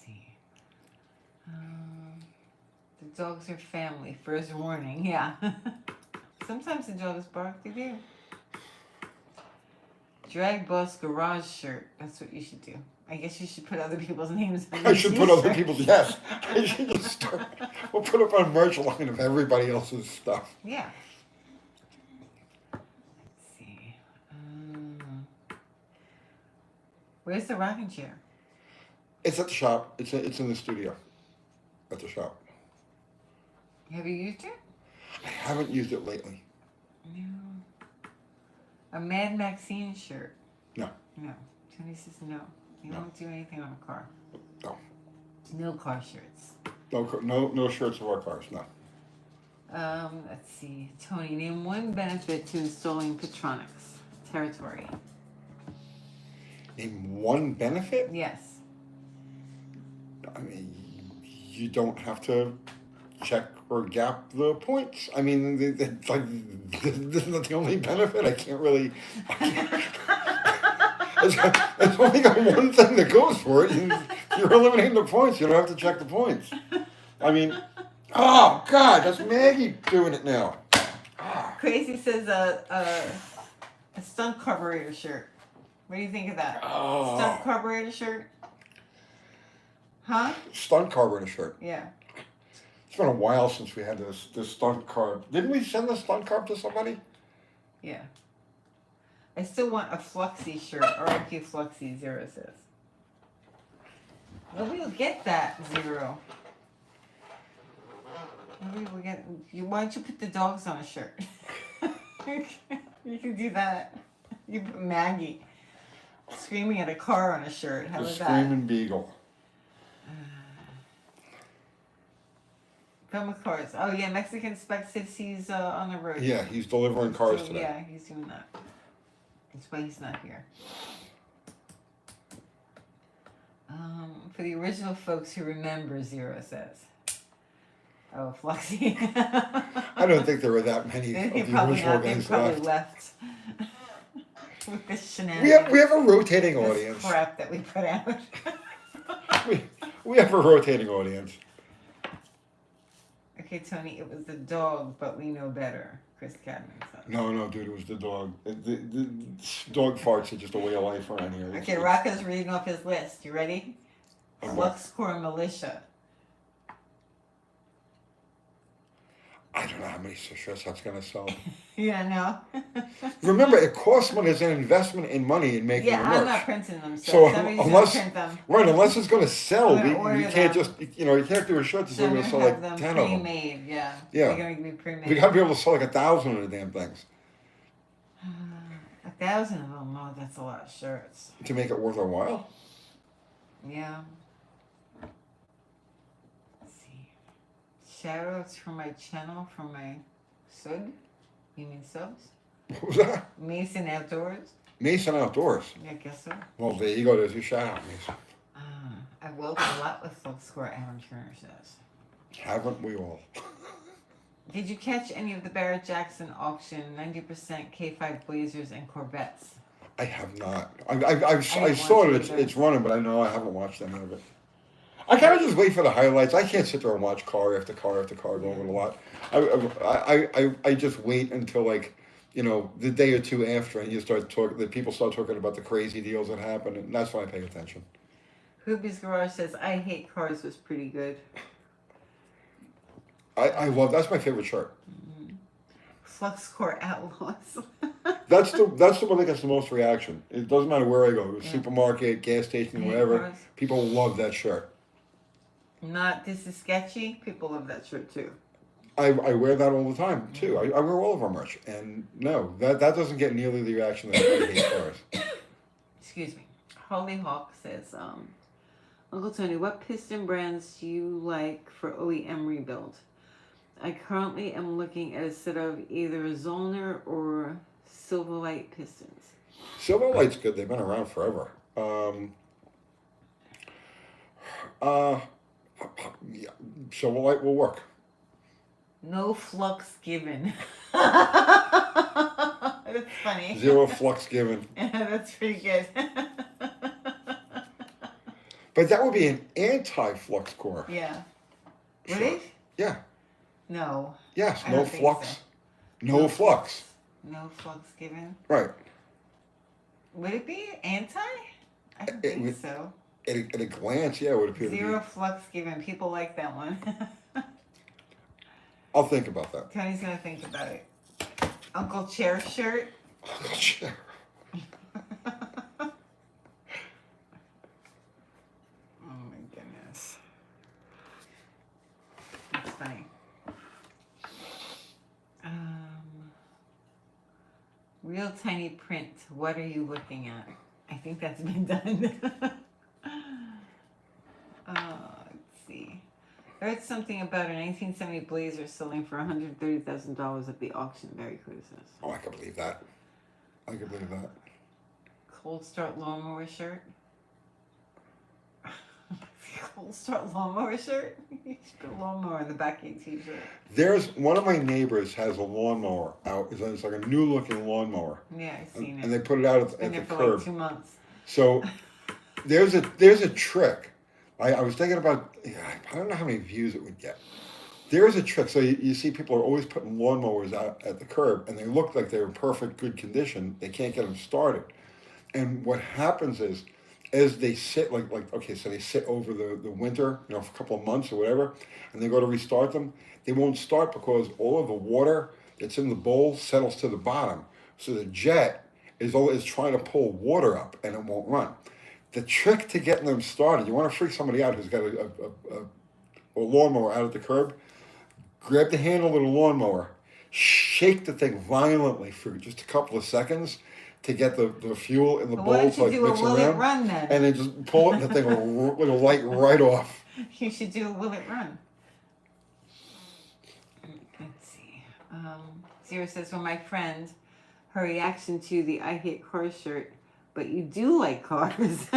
see. The dogs are family. First warning. Yeah. Sometimes the dogs bark. They do. Drag Boss Garage shirt. That's what you should do. I guess you should put other people's names on I your should put other t-shirt. people's, yes. I should just start. We'll put up a merch line of everybody else's stuff. Yeah. Let's see. Where's the rocking chair? It's at the shop. It's in the studio. At the shop. Have you used it? I haven't used it lately. No. A Mad Maxine shirt? No. No. Tony says no. You No. don't do anything on a car. No. No car shirts. No shirts of our cars, no. Let's see. Tony, name one benefit to installing Petronix territory. Name one benefit? Yes. I mean, you don't have to check or gap the points. I mean, it's like, this is not the only benefit. I can't really. It's only got one thing that goes for it. You're eliminating the points. You don't have to check the points. I mean, oh God, that's Maggie doing it now. Crazy says a stunt carburetor shirt. What do you think of that? Oh. Stunt carburetor shirt? Huh? Stunt carburetor shirt. Yeah. It's been a while since we had this stunt carb. Didn't we send the stunt carb to somebody? Yeah. I still want a Fluxy shirt. RIP Fluxy, Zero says. Nobody will get that, Zero. Nobody will get. Why don't you put the dogs on a shirt? You can do that. You put Maggie screaming at a car on a shirt. How The about that? Screaming Beagle. Film with cars. Oh yeah, Mexican Spec says he's on the road. Yeah, he's delivering cars So, today. yeah, he's doing that. That's why he's not here. For the original folks who remember, Zero says. Oh, Fluxy. I don't think there were that many of He the probably original not. They guys probably left. With this We shenanigans. have a rotating This audience. crap that we put out. We have a rotating audience. Okay, Tony, it was the dog, but we know better. Chris Cadman said. No, dude, it was the dog. The dog farts are just a way of life around here. Okay, Rocco's reading off his list. You ready? I'm Flux Core Militia. I don't know how many shirts that's going to sell. Yeah, no. Remember, it costs money. It's an investment in money in making Yeah, the I'm merch. not printing them, so, So somebody's unless, gonna print them. right, unless it's going to sell, I'm gonna order we can't them. just, you can't do a shirt that's So I'm only gonna going to sell have like them 10 of them. pre-made, yeah. Yeah. They're gonna be pre-made. We got to be able to sell like 1,000 of the damn things 1,000 of them. Oh, that's a lot of shirts. to make it worth our while. Yeah. Let's see. Shoutouts for my channel, for my sub. You mean subs? What was that? Mason Outdoors. Mason Outdoors. Yeah, I guess so. Well, there you go. There's your shout out, Mason. I welded a lot with Flux Core, Aaron Turner says. Haven't we all? Did you catch any of the Barrett Jackson auction 90% K5 Blazers and Corvettes? I have not. I didn't saw watch it. it It's, either. it's running, but I know I haven't watched any of it. I kind of just wait for the highlights. I can't sit there and watch car after car after car going with a lot. I just wait until like, the day or two after, and you start talking. The people start talking about the crazy deals that happen, and that's when I pay attention. Hobbies Garage says, I Hate Cars was pretty good. I love. That's my favorite shirt. Flux Core Outlaws. That's the one that gets the most reaction. It doesn't matter where I go, Yeah. supermarket, gas station, Hate whatever. Cars. People love that shirt. Not This Is Sketchy. People love that shirt too. I wear that all the time too. I wear all of our merch, and no, that doesn't get nearly the reaction that I hate cars. Excuse me. Holly Hawk says, Uncle Tony, what piston brands do you like for OEM rebuild? I currently am looking at a set of either Zollner or Silverlight pistons. Silverlight's good. They've been around forever. Yeah, Silverlight will work. No flux given. That's funny. Zero flux given. That's pretty good. But that would be an anti-flux core. Yeah. Would Sure. it? Yeah. No. Yes. I No don't think flux. so. No flux. No flux given. Right. Would it be anti? I don't It think would- so. At a glance, yeah, it would appear Zero to be. flux given. People like that one. I'll think about that. Tony's gonna think about it. Uncle Chair shirt. Oh, sure. Oh my goodness. That's funny. Real tiny print. What are you looking at? I think that's been done. Let's see. I read something about a 1970 Blazer selling for $130,000 at the auction. Very cool. Oh, I can believe that. I can believe that. Cold Start lawnmower shirt. Cold Start lawnmower shirt. You should put a lawnmower in the back of your t-shirt. There's one of my neighbors has a lawnmower out. It's like a new looking lawnmower, Yeah, I've seen and it. they put it out It's at been the there for curb. like 2 months. So there's a trick. I was thinking about. I don't know how many views it would get. There's a trick. So you see people are always putting lawnmowers out at the curb, and they look like they're in perfect good condition. They can't get them started. And what happens is, as they sit, so they sit over the winter, for a couple of months or whatever, and they go to restart them, they won't start because all of the water that's in the bowl settles to the bottom. So the jet is trying to pull water up, and it won't run. The trick to getting them started, you want to freak somebody out who's got a lawnmower out at the curb, grab the handle of the lawnmower, shake the thing violently for just a couple of seconds, to get the fuel in the Why bowl don't to you like do a mix will it around, run then? and then just pull it, and the thing will light right off. You should do a will it run. Let's see. Zero says, well, my friend, her reaction to the I Hate Cars shirt, but you do like cars,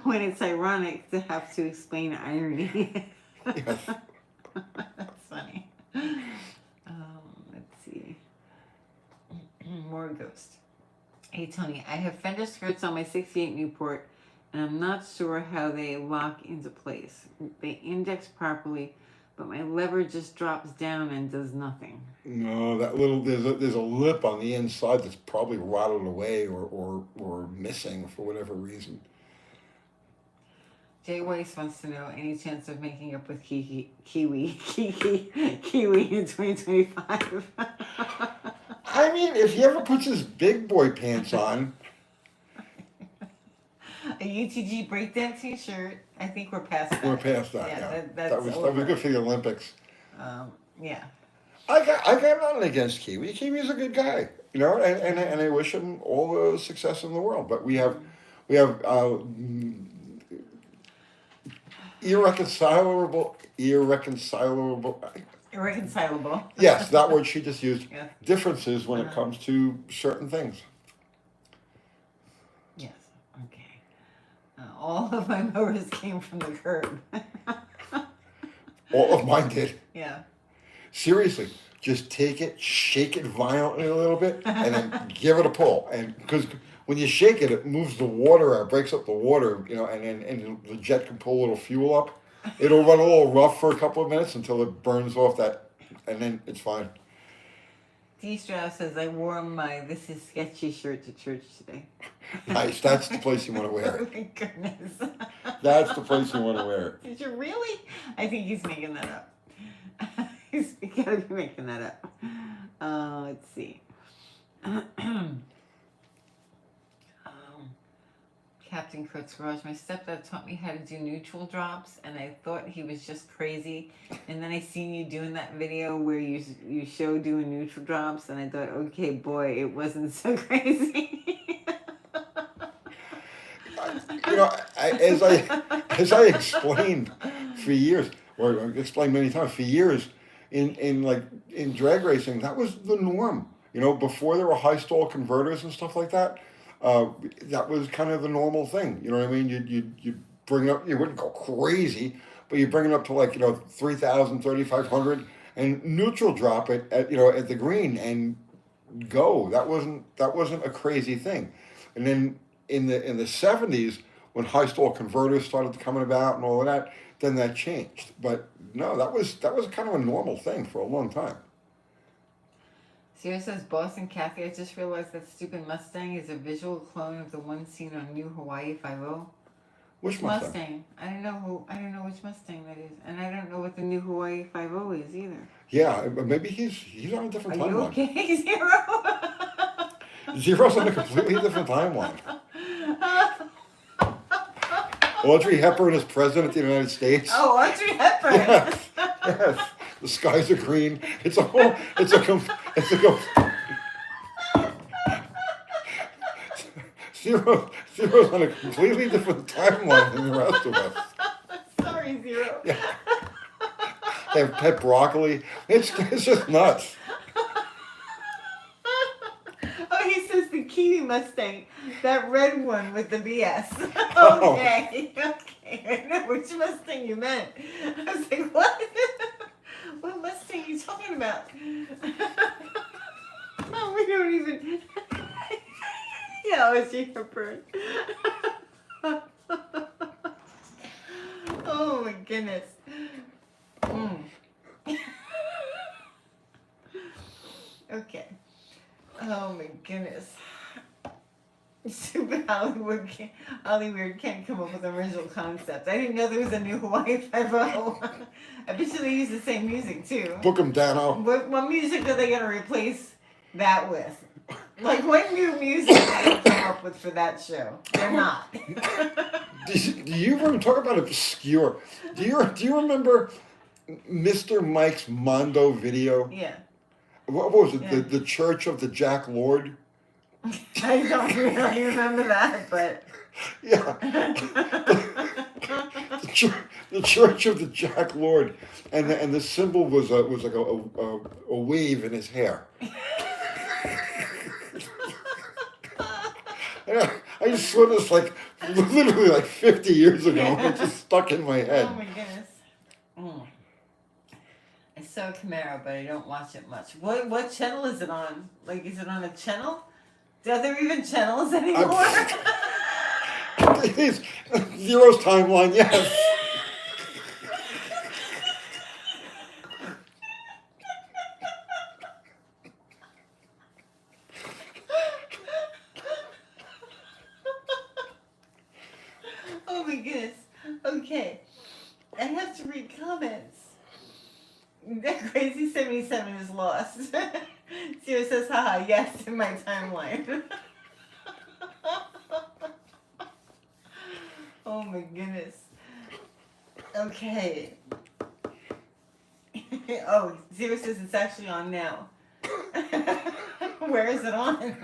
when it's ironic to have to explain irony. Yes. That's funny. Let's see. More ghost. Hey Tony, I have fender skirts on my 68 Newport, and I'm not sure how they lock into place. They index properly, but my lever just drops down and does nothing. No, there's a lip on the inside that's probably rotted away or missing for whatever reason. Jay Weiss wants to know any chance of making up with Kiwi in 2025. I mean, if he ever puts his big boy pants on, A UTG breakdancing shirt. I think we're past that. we're past that. Yeah, Yeah, that's that was over. good for the Olympics. Yeah. I got nothing against Kiwi. Kiwi's a good guy, and I wish him all the success in the world. But we have irreconcilable. Irreconcilable. Yes, that word she just used. Yeah. Differences when it comes to certain things. Yes. Okay. All of my motors came from the curb. All of mine did. Yeah. Seriously, just take it, shake it violently a little bit, and then give it a pull. And because when you shake it, it moves the water out, breaks up the water, you know, and the jet can pull a little fuel up. It'll run a little rough for a couple of minutes until it burns off that, and then it's fine. D. Strauss says, I wore my This Is Sketchy shirt to church today. Nice. That's the place you want to wear Oh it. my goodness. That's the place you want to wear it. Did you really? I think he's making that up. He's gotta be making that up. Let's see. Captain Kurt's Garage. My stepdad taught me how to do neutral drops, and I thought he was just crazy. And then I seen you doing that video where you show doing neutral drops, and I thought, okay, boy, it wasn't so crazy. You know, as I explained for years, or explained many times for years, in drag racing, that was the norm. You know, before there were high stall converters and stuff like that. That was kind of the normal thing. You know what I mean? You bring it up, you wouldn't go crazy, but you bring it up to like, 3,000, 3,500 and neutral drop it at the green and go. That wasn't a crazy thing. And then in the 70s, when high stall converters started coming about and all of that, then that changed. But no, that was kind of a normal thing for a long time. Sierra says, Boston Kathy, I just realized that stupid Mustang is a visual clone of the one seen on New Hawaii 5.0. Which Mustang? I don't know which Mustang that is. And I don't know what the New Hawaii 5.0 is either. Yeah, maybe he's on a different Are you timeline. okay, Zero? Zero's on a completely different timeline. Audrey Hepburn is president of the United States. Oh, Audrey Hepburn. Yes, yes. The skies are green. Zero's on a completely different timeline than the rest of us. Sorry, Zero. Yeah. They have pet broccoli. It's just nuts. Oh, he says the Kiwi Mustang, that red one with the BS. Oh. Okay, I know which Mustang you meant. I was like, what? What Mustang are you talking about? Oh, we don't even. Yeah, it's your bird. Oh my goodness. Okay. Oh my goodness. Stupid Hollywood can't come up with an original concept. I didn't know there was a new Hawaii 5.0. I bet you they use the same music too. Book 'em, Dano. What music are they gonna replace that with? Like, what new music are they come up with for that show? They're not. Do you even talk about obscure? Do you remember Mr. Mike's Mondo video? Yeah. What was it? Yeah. The Church of the Jack Lord? I don't really remember that, but. Yeah. The Church of the Jack Lord, and the symbol was like a wave in his hair. I just saw this like literally like 50 years ago. And it just stuck in my head. Oh my goodness. I saw Camaro, but I don't watch it much. What channel is it on? Like, is it on a channel? Are there even channels anymore? It's Zero's timeline, yes. Oh my goodness. Okay. I have to read comments. That Crazy 77 is lost. Zero says, haha, yes, in my timeline. Oh my goodness. Okay. Oh, Zero says it's actually on now. Where is it on?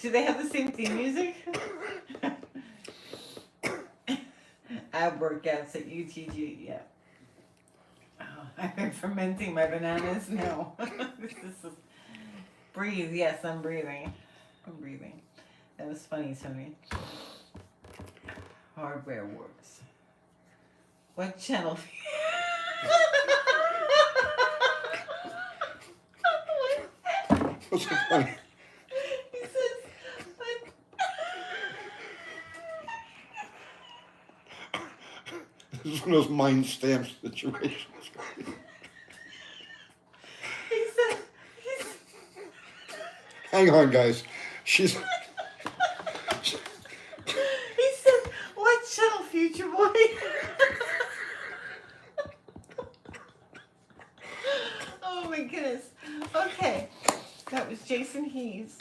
Do they have the same theme music? Ab workouts at UTG, yeah. Oh, I've been fermenting my bananas. No. This is breathe. Yes, I'm breathing. I'm breathing. That was funny, Tony. Hardware Wars. What channel? What's so funny? He says, This is one of those mind stamp situations. He said, he's, Hang on, guys. She's. he said, what channel, future boy? Oh my goodness. Okay. That was Jason Hayes.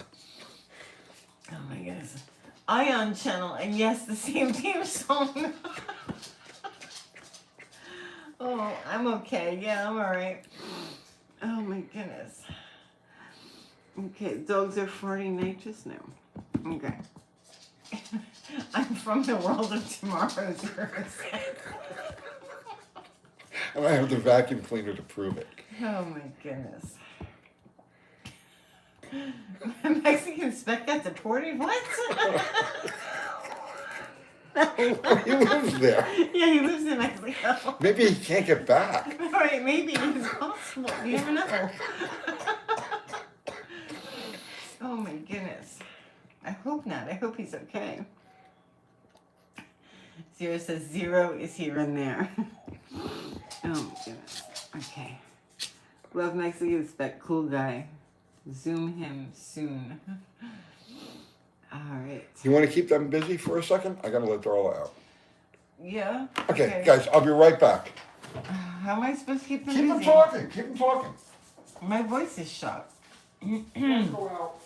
Oh my goodness. Ion channel, and yes, the same theme song. Oh, I'm okay. Yeah, I'm alright. Oh my goodness. Okay, dogs are farting nitrous now. Okay. I'm from the world of tomorrow. And I have the vacuum cleaner to prove it. Oh my goodness. Mexican spec got deported? What? Oh, he lives there. Yeah, he lives in Mexico. Maybe he can't get back. Right, maybe it's possible. You never know. Oh my goodness. I hope not. I hope he's okay. Zero says zero is here and there. Oh my goodness. Okay. Love Mexican spec, cool guy. Zoom him soon. Alright. You want to keep them busy for a second? I gotta let Darla out. Yeah? Okay, guys, I'll be right back. How am I supposed to keep them Keep busy? them talking. Keep them talking. My voice is shot. Let's go out.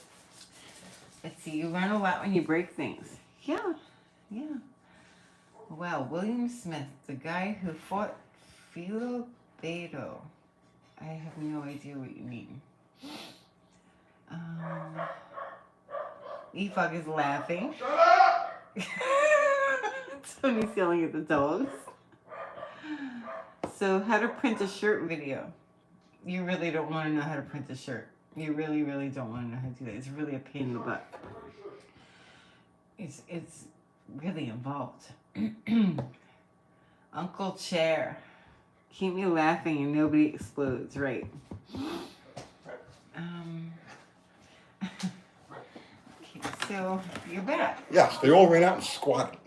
Let's see, you run a lot when you break things. Yeah, yeah. Wow, William Smith, the guy who fought Philo Beto. I have no idea what you mean. Efog is laughing. Shut up! Tony's yelling at the dogs. So, how to print a shirt video. You really don't want to know how to print a shirt. You really, really don't want to know how to do that. It's really a pain in the butt. It's really involved. Uncle Chair. Keep me laughing and nobody explodes, right? Okay, so you're back. Yes, they all ran out and squatted.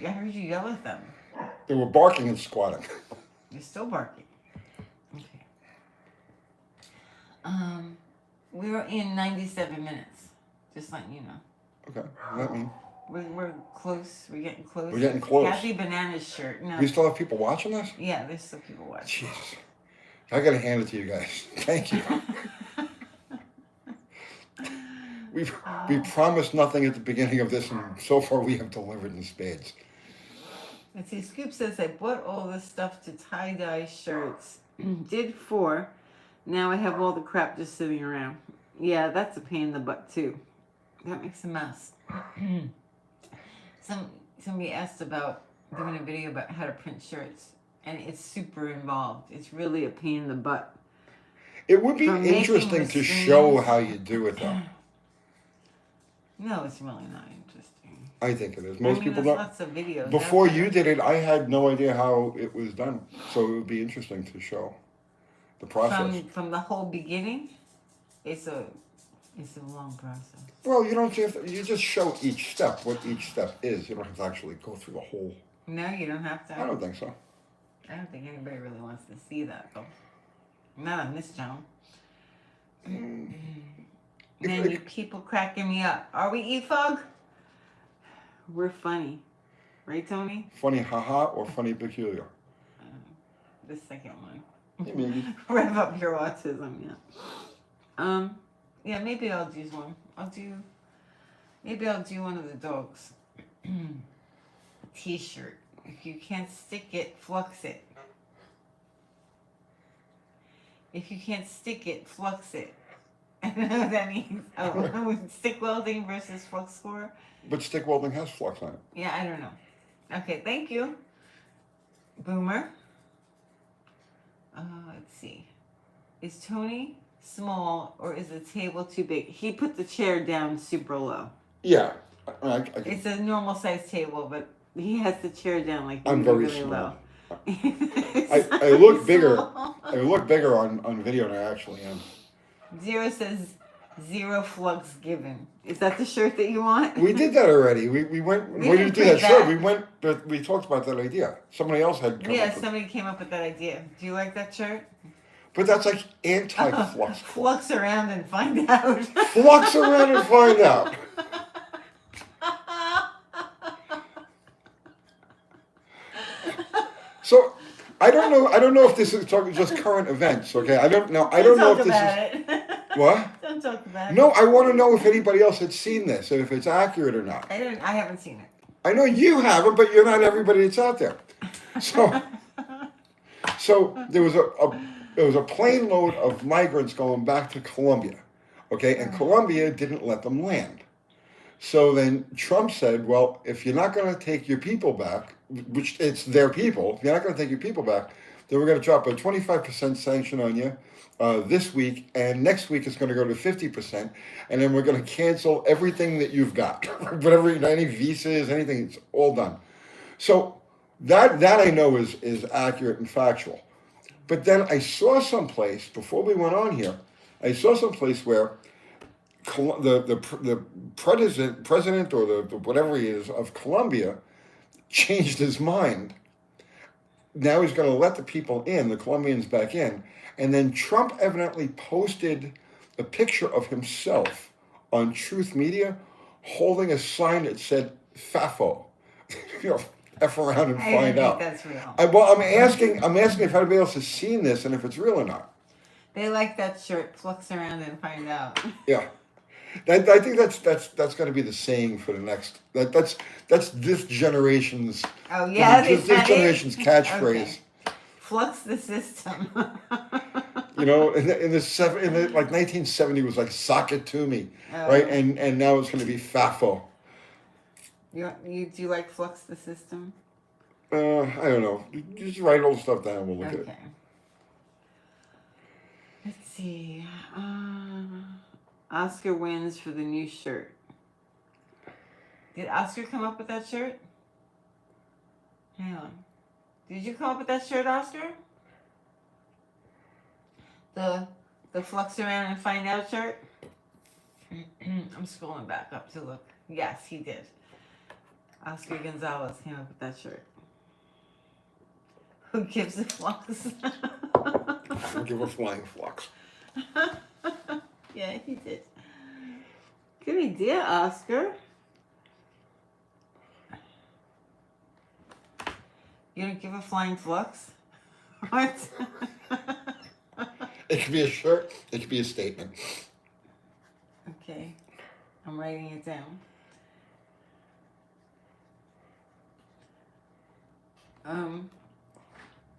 I heard you yell at them. They were barking and squatting. You're still barking. Okay. We're in 97 minutes. Just letting you know. Okay, that mean We're close. We're getting close. We're getting close. Kathy Banana's shirt. No. we still have people watching this? Yeah, there's still people watching. Jesus. I gotta hand it to you guys. Thank you. We promised nothing at the beginning of this, and so far we have delivered in spades. Let's see, Scoop says, I bought all this stuff to tie-dye shirts. Did 4. Now I have all the crap just sitting around. Yeah, that's a pain in the butt, too. That makes a mess. Somebody asked about doing a video about how to print shirts, and it's super involved. It's really a pain in the butt. It would be From making interesting to the show screens. how you do it, though. No, it's really not interesting. I think it is. Most people there's don't. lots of videos. Before out there. you did it, I had no idea how it was done. So it would be interesting to show the process. From the whole beginning, it's a long process. Well, you don't have to, you just show each step, what each step is. You don't have to actually go through the whole. No, you don't have to. I don't think so. I don't think anybody really wants to see that, though. Not on this channel. Man, you people cracking me up. Are we, E-Fog? We're funny. Right, Tony? Funny haha or funny peculiar? The second one. Hey, maybe. Rev up your autism, yeah. Yeah, maybe I'll do one. Maybe I'll do one of the dogs. T-shirt. If you can't stick it, flux it. If you can't stick it, flux it. I don't know what that means. Oh, stick welding versus flux core? But stick welding has flux on it. Yeah, I don't know. Okay, thank you. Boomer. Let's see. Is Tony small or is the table too big? He put the chair down super low. Yeah. It's a normal size table, but he has the chair down like I'm really, very really low. I look bigger. I look bigger on video than I actually am. Zero says Zero flux given. Is that the shirt that you want? We did that already. We went. We We didn't didn't do that. print Sure, that. we went. But we talked about that idea. Somebody else had come Yeah, up with. somebody came up with that idea. Do you like that shirt? But that's like anti-flux. Flux around and find out. Flux around and find out. So I don't know. I don't know if this is talking just current events. Okay, I don't know. I don't know if this is what. Don't talk about it. No, I want to know if anybody else had seen this and if it's accurate or not. I haven't seen it. I know you haven't, but you're not everybody that's out there. So there was a plane load of migrants going back to Colombia, okay, and Colombia didn't let them land. So then Trump said, well, if you're not going to take your people back, which it's their people, if you're not going to take your people back, then we're going to drop a 25% sanction on you this week, and next week it's going to go to 50%, and then we're going to cancel everything that you've got, whatever, any visas, anything, it's all done. So that I know is accurate and factual. But then I saw someplace, before we went on here, I saw someplace where the president or the whatever he is of Colombia changed his mind. Now he's going to let the people in, the Colombians back in, and then Trump evidently posted a picture of himself on Truth Media holding a sign that said "FAFO," you know, F around and find out. That's real. I'm asking if anybody else has seen this and if it's real or not. They like that shirt. Flux around and find out. Yeah. I think that's going to be the saying for the next. That's this generation's. Oh yeah, this generation's catchphrase. Okay. Flux the system. You know, in the like 1970 was like "sock it to me," right? And now it's going to be "FAFO." Do you like flux the system? I don't know. You just write all the stuff down. We'll look at it. Okay. Let's see. Oscar wins for the new shirt. Did Oscar come up with that shirt? Hang on. Did you come up with that shirt, Oscar? The flux around and find out shirt? I'm scrolling back up to look. Yes, he did. Oscar Gonzalez came up with that shirt. Who gives a flux? I'll give a flying flux. Yeah, he did. Good idea, Oscar. You don't give a flying flux? What? It could be a shirt. It could be a statement. Okay. I'm writing it down.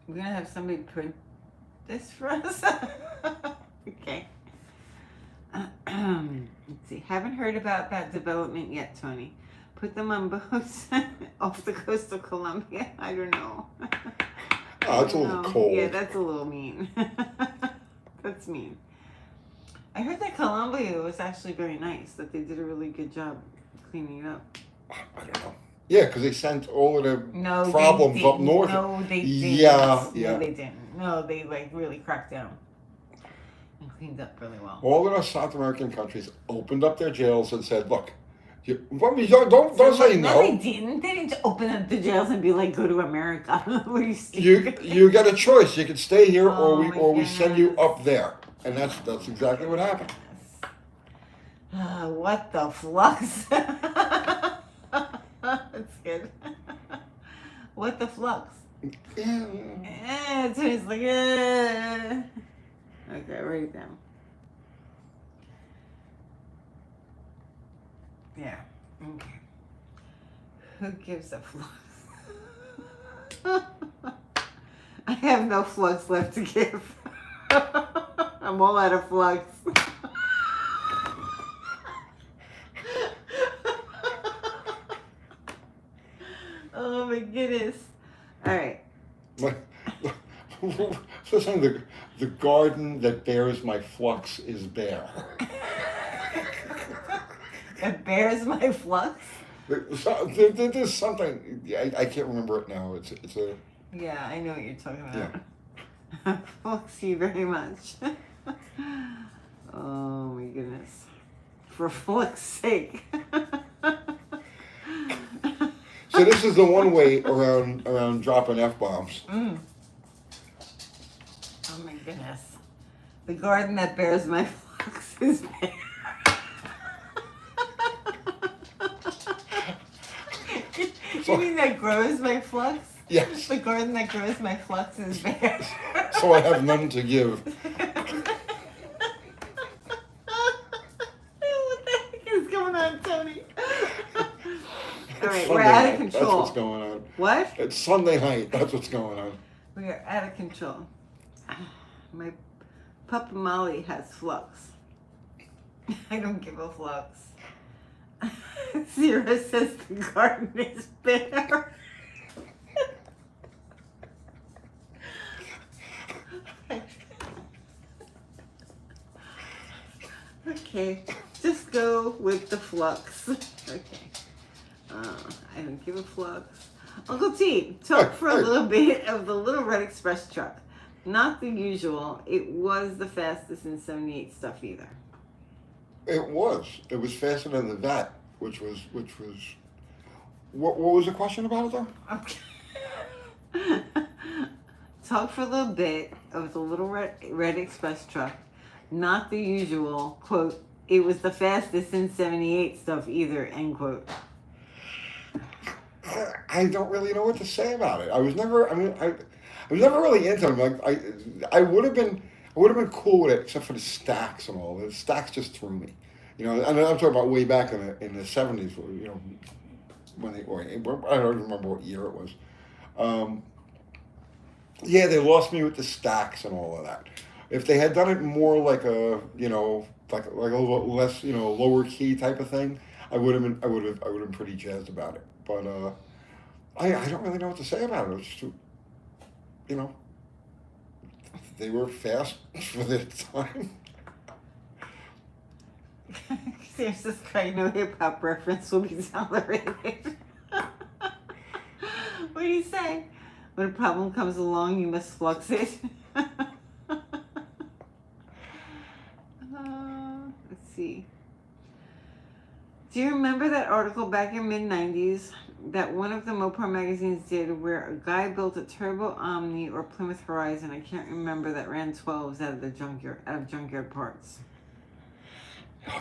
We're gonna have somebody print this for us. Okay. Let's see. Haven't heard about that development yet, Tony. Put them on boats off the coast of Colombia. I don't know. Oh, it's a little cold. Yeah, that's a little mean. That's mean. I heard that Colombia was actually very nice, that they did a really good job cleaning it up. I don't know. Yeah, because they sent all of the No, problems they up didn't. north. No, they didn't. Yeah. No, they didn't. No, they like really cracked down and cleaned up really well. All of those South American countries opened up their jails and said, "Look, don't say No, they no. didn't. They didn't open up the jails and be like, "Go to America." Were you stupid? You got a choice. You can stay here, Oh, or my we send you goodness. up there." And that's exactly what happened. What the flux? That's good. What the flux? Yeah. So it's like, okay, write it down. Yeah. Okay. Who gives a flux? I have no flux left to give. I'm all out of flux. Oh my goodness. All right. So saying the garden that bears my flux is bare. It bears my flux? There's something I can't remember it now. It's a Yeah, I know what you're talking about. Yeah. Flux you very much. Oh my goodness. for flux sake. So this is the one way around dropping F-bombs. Oh my goodness. The garden that bears my flux is bare. You mean that grows my flux? Yes. The garden that grows my flux is bare. So I have none to give. What the heck is going on, Tony? All right, Sunday we're out of night, control. That's what's going on. What? It's Sunday night. That's what's going on. We are out of control. My pup Molly has flux. I don't give a flux. Zero says the garden is bare. Okay, just go with the flux. Okay. I don't give a flux. Uncle T, talk for a little bit of the Little Red Express truck. Not the usual. It was the fastest in 78 stuff either. It was. It was faster than the vet, which was. What was the question about it though? Okay. Talk for a little bit of the Little Red Express truck. Not the usual, quote, it was the fastest in 78 stuff either, end quote. I don't really know what to say about it. I was never. I mean, I was never really into them. Like I would have been cool with it, except for the stacks and all. The stacks just threw me. You know, and I'm talking about way back in the 70s. You know, when I don't even remember what year it was. Yeah, they lost me with the stacks and all of that. If they had done it more like a, you know, like a little less, you know, lower key type of thing, I would have been pretty jazzed about it. But I don't really know what to say about it. It was just, you know, they were fast for their time. There's this guy, no hip hop reference will be tolerated. What do you say? When a problem comes along, you must flux it. Let's see. Do you remember that article back in mid-90s that one of the Mopar magazines did where a guy built a Turbo Omni or Plymouth Horizon, I can't remember, that ran 12s out of junkyard parts? Oh,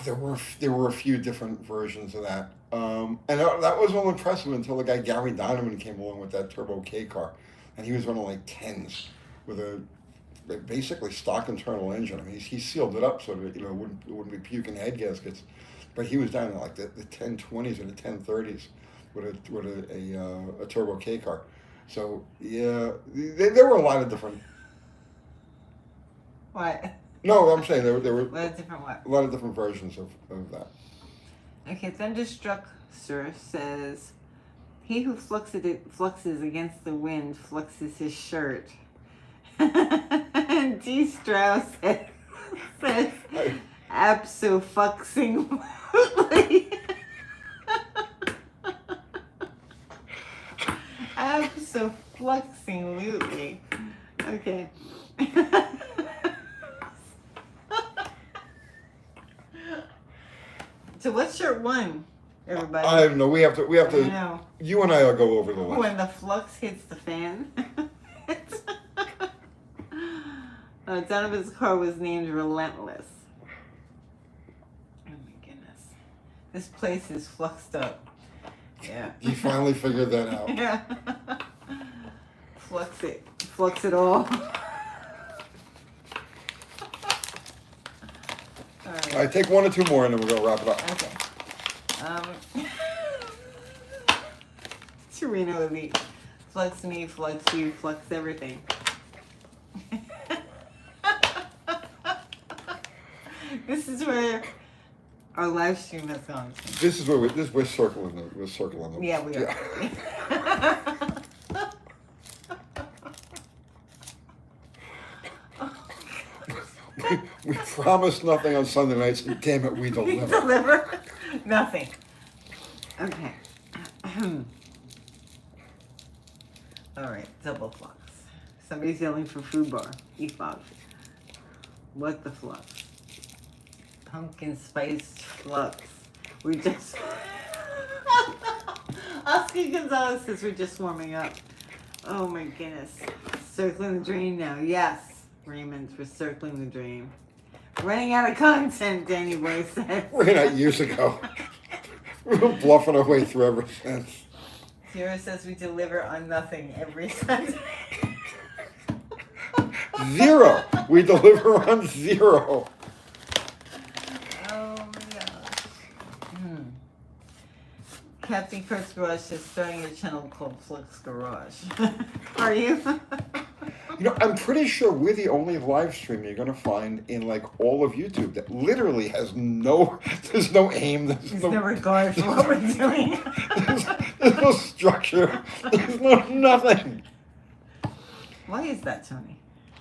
there were a few different versions of that. And that was all impressive until the guy Gary Donovan came along with that Turbo K car. And he was running like 10s with a basically stock internal engine. I mean, he sealed it up so that, you know, it wouldn't be puking head gaskets. But he was down in like the 1020s and the 1030s with a Turbo K car. So yeah, there were a lot of different. What? No, I'm saying there were What a different what? a lot of different versions of that. Okay, Thunderstruck Sir says, he who fluxes against the wind fluxes his shirt. And D. Strauss says, abso-fuxing-lutely. Abso-fluxing-lutely. Okay. So what's shirt one, everybody? I don't know. We have to. I know. You and I will go over the list. When the flux hits the fan. Donovan's car was named Relentless. Oh my goodness. This place is fluxed up. Yeah. You finally figured that out. Yeah. Flux it. Flux it all. All right. All right, take one or two more and then we're going to wrap it up. Okay. Torino Elite. Flux me, flux you, flux everything. This is where our live stream has gone. This is where we're circling them. We're circling them. Yeah, we are. We promised nothing on Sunday nights, and damn it, we We deliver. deliver nothing. Okay. All right, double flux. Somebody's yelling for food bar. EFOG. What the flux? Pumpkin spice flux. We just. Oscar Gonzalez says we're just warming up. Oh my goodness. Circling the drain now. Yes, Raymond, we're circling the drain. Running out of content, Danny Boy says. Ran out years ago. We've been bluffing our way through ever since. Zero says we deliver on nothing every Sunday. Zero. We deliver on zero. Oh my gosh. Captain Kurt's Garage is starting a channel called Flux Garage. Are you? You know, I'm pretty sure we're the only live stream you're gonna find in like all of YouTube that literally has there's no aim, There's no regard for what we're doing. there's no structure, there's nothing. Why is that, Tony?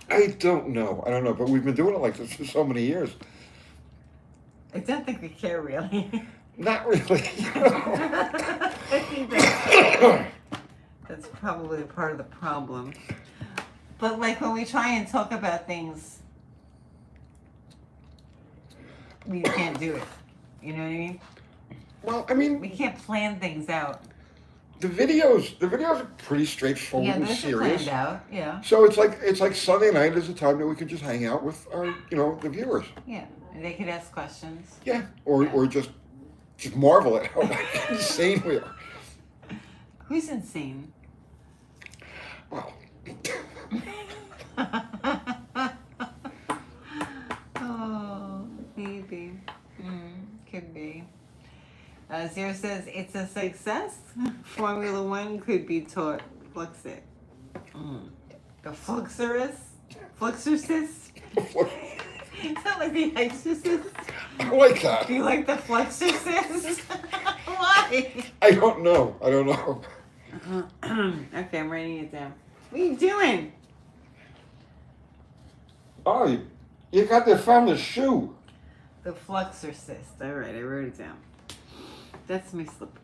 I don't know, but we've been doing it like this for so many years. I don't think we care really. Not really. I think that's probably part of the problem. But like when we try and talk about things, we can't do it. You know what I mean? Well, I mean, We can't plan things out. the videos are pretty straightforward Yeah, and those are serious. planned out. Yeah. So it's like Sunday night is a time that we can just hang out with our, the viewers. Yeah. And they could ask questions. Yeah, or just marvel at how insane we are. Who's insane? Well, Oh, maybe. Could be. Zero says it's a success. Formula One could be taught. Flux it. The Fluxorus? Fluxorcist? Is that like the Exorcist? I like that. Do you like the Fluxorcist? Why? I don't know. Okay, I'm writing it down. What are you doing? Oh, you found the shoe. The Fluxorcist. All right, I wrote it down. That's my slipper.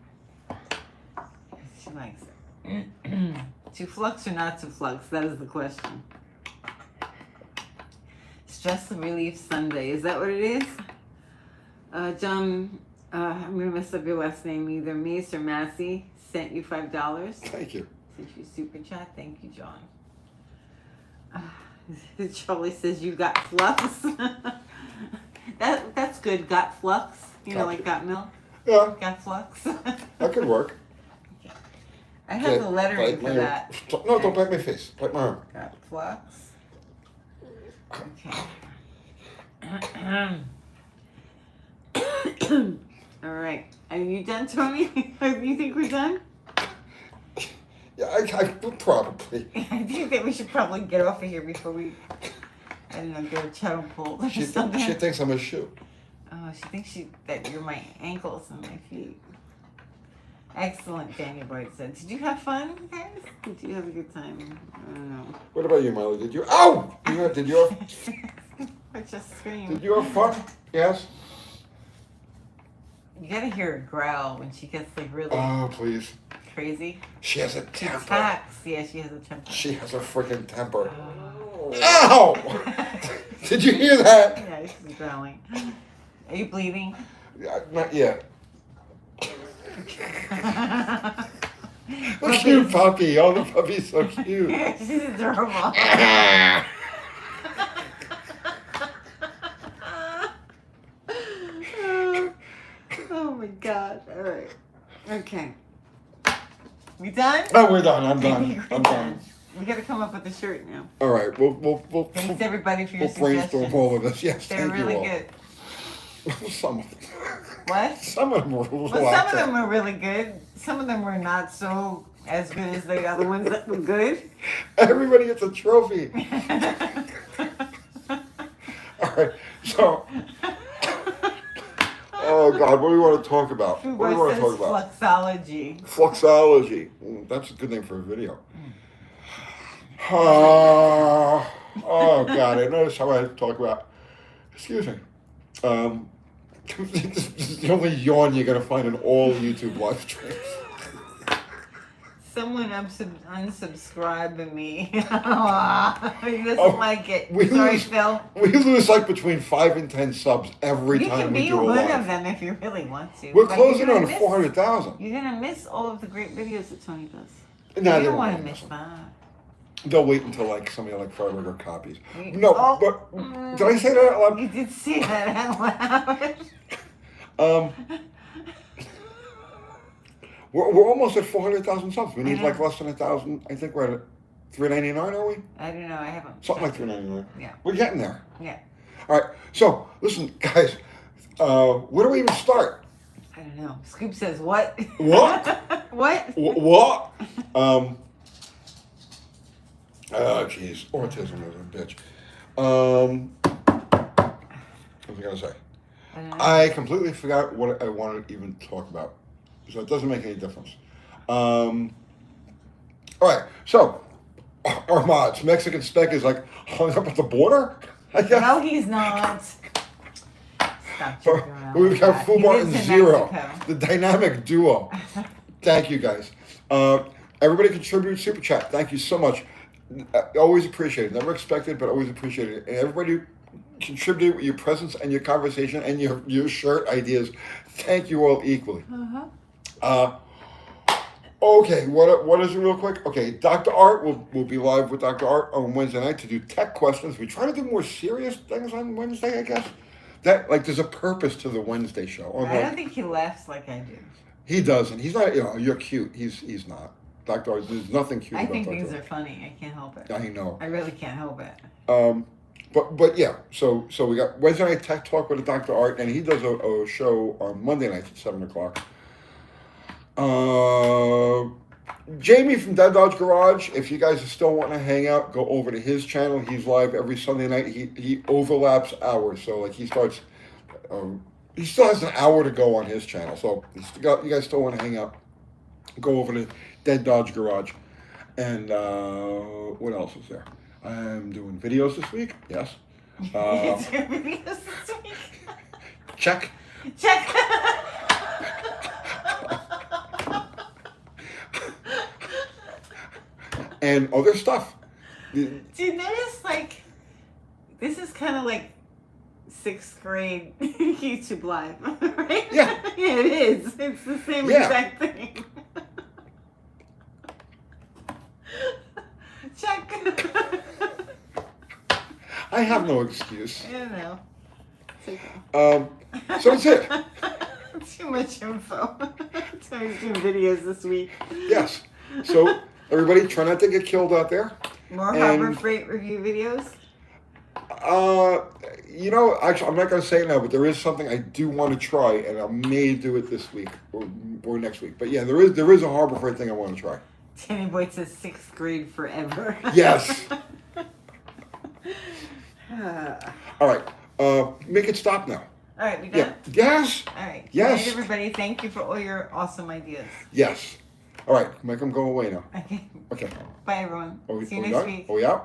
She likes it. To flux or not to flux? That is the question. Stress relief Sunday. Is that what it is? John, I'm going to mess up your last name. Either Mace or Massey sent you $5. Thank you. Sent you super chat. Thank you, John. Charlie says you got flux. That's good. Got flux. Like got milk. Yeah, Got flux. that could work. I have the lettering for that. No, don't bite my face. Bite my arm. Got flux. Okay. All right. Are you done, Tony? You think we're done? Yeah, I probably. I think that we should probably get off of here before we, I don't know, get a channel pulled or She something. thinks I'm a shoe. Oh, she thinks that you're my ankles and my feet. Excellent, Daniel Boyd said. Did you have fun, guys? Did you have a good time? I don't know. What about you, Miley? Did you? Ow! Did you have? I just screamed. Did you have fun? Yes. You gotta hear her growl when she gets like really Oh, please. crazy. She has a She temper. attacks. Yeah, she has a temper. She has a freaking temper. Ow! Did you hear that? Yeah, she's growling. Are you bleeding? Not yet. Look, cute puppy. Oh, the puppy's so cute. She's adorable. Oh my god. All right. Okay. We done? Oh, we're done. I'm I done. think we're I'm done. We gotta come up with a shirt now. All right. We'll Thanks everybody for your we'll brainstorm suggestions. all of this. Yes, They're thank really you all. good. Some of them. What? Some of them were Well, some of them were really good. Some of them were not so as good as the other ones that were good. Everybody gets a trophy. All right. So, oh God, what do we want to talk about? What do we want to talk about? Fluxology. Fluxology. That's a good name for a video. Oh God, I noticed how I talk about. Excuse me. This is the only yawn you're gonna find in all YouTube live streams. Someone unsubscribing me. He doesn't Oh, like it. we Sorry, lose- Phil. We lose like between 5 and 10 subs every You time can we be do a one live. of them if you really want to. We're but closing you're on gonna miss- 400,000. You're gonna miss all of the great videos that Tony does. No, You they don't won't want to miss miss them. that. They'll wait until like somebody like Farberger copies. You- No, oh, but mm. did I say that out You did say that out loud. loud? We're almost at 400,000 subs. We need I like know. less than 1,000. I think we're at 399, are we? I don't know. I haven't. Something like checked. 399. Yeah. We're getting there. Yeah. All right. So listen, guys. Where do we even start? I don't know. Scoop says what? What? What? What? Oh, jeez. Autism is a bitch. What was I gonna say? I don't know. I completely forgot what I wanted to even talk about, so it doesn't make any difference. All right, so our mods, Mexican Spec is like hung up at the border, I guess. No, he's not. Stop So, joking around we've like got that. He Fumar lives and in Zero, Mexico. the dynamic duo. Thank you guys. Everybody contribute super chat. Thank you so much. Always appreciate it. Never expected, but always appreciate it. And everybody contribute with your presence and your conversation and your shirt ideas. Thank you all equally. Okay, what is it real quick? Okay, Dr. Art will be live with Dr. Art on Wednesday night to do tech questions. We try to do more serious things on Wednesday, I guess. That like there's a purpose to the Wednesday show. I don't think he laughs like I do. He doesn't. He's not. You know, you're cute. He's not. Dr. Art. There's nothing cute I about think Dr. things Art. are funny. I can't help it. I know. I really can't help it. But yeah. So we got Wednesday night tech talk with Dr. Art, and he does a show on Monday nights at 7:00. Jamie from Dead Dodge Garage. If you guys are still wanting to hang out, go over to his channel. He's live every Sunday night. He overlaps hours, so like he starts. He still has an hour to go on his channel, so you guys still want to hang out, go over to Dead Dodge Garage. And what else is there? I'm doing videos this week. Yes. Videos this week. Check. Check. And other stuff. Do you notice, like, this is kind of like 6th grade YouTube Live, right? Yeah. Yeah, it is. It's the same Yeah. exact thing. Check. I have no excuse. I don't know. It's okay. So that's it. Too much info. So he's doing videos this week. Yes. So everybody, try not to get killed out there. More And- Harbor Freight review videos. You know, actually, I'm not going to say it now, but there is something I do want to try, and I may do it this week or next week. But yeah, there is a Harbor Freight thing I want to try. Danny Boyd says 6th grade forever. Yes. All right. Make it stop now. All right, we Yeah. done? Yes. All right. Yes. Good night, everybody. Thank you for all your awesome ideas. Yes. All right. Make them go away now. Okay. Okay. Bye, everyone. Are we See you done? next week. Are we out?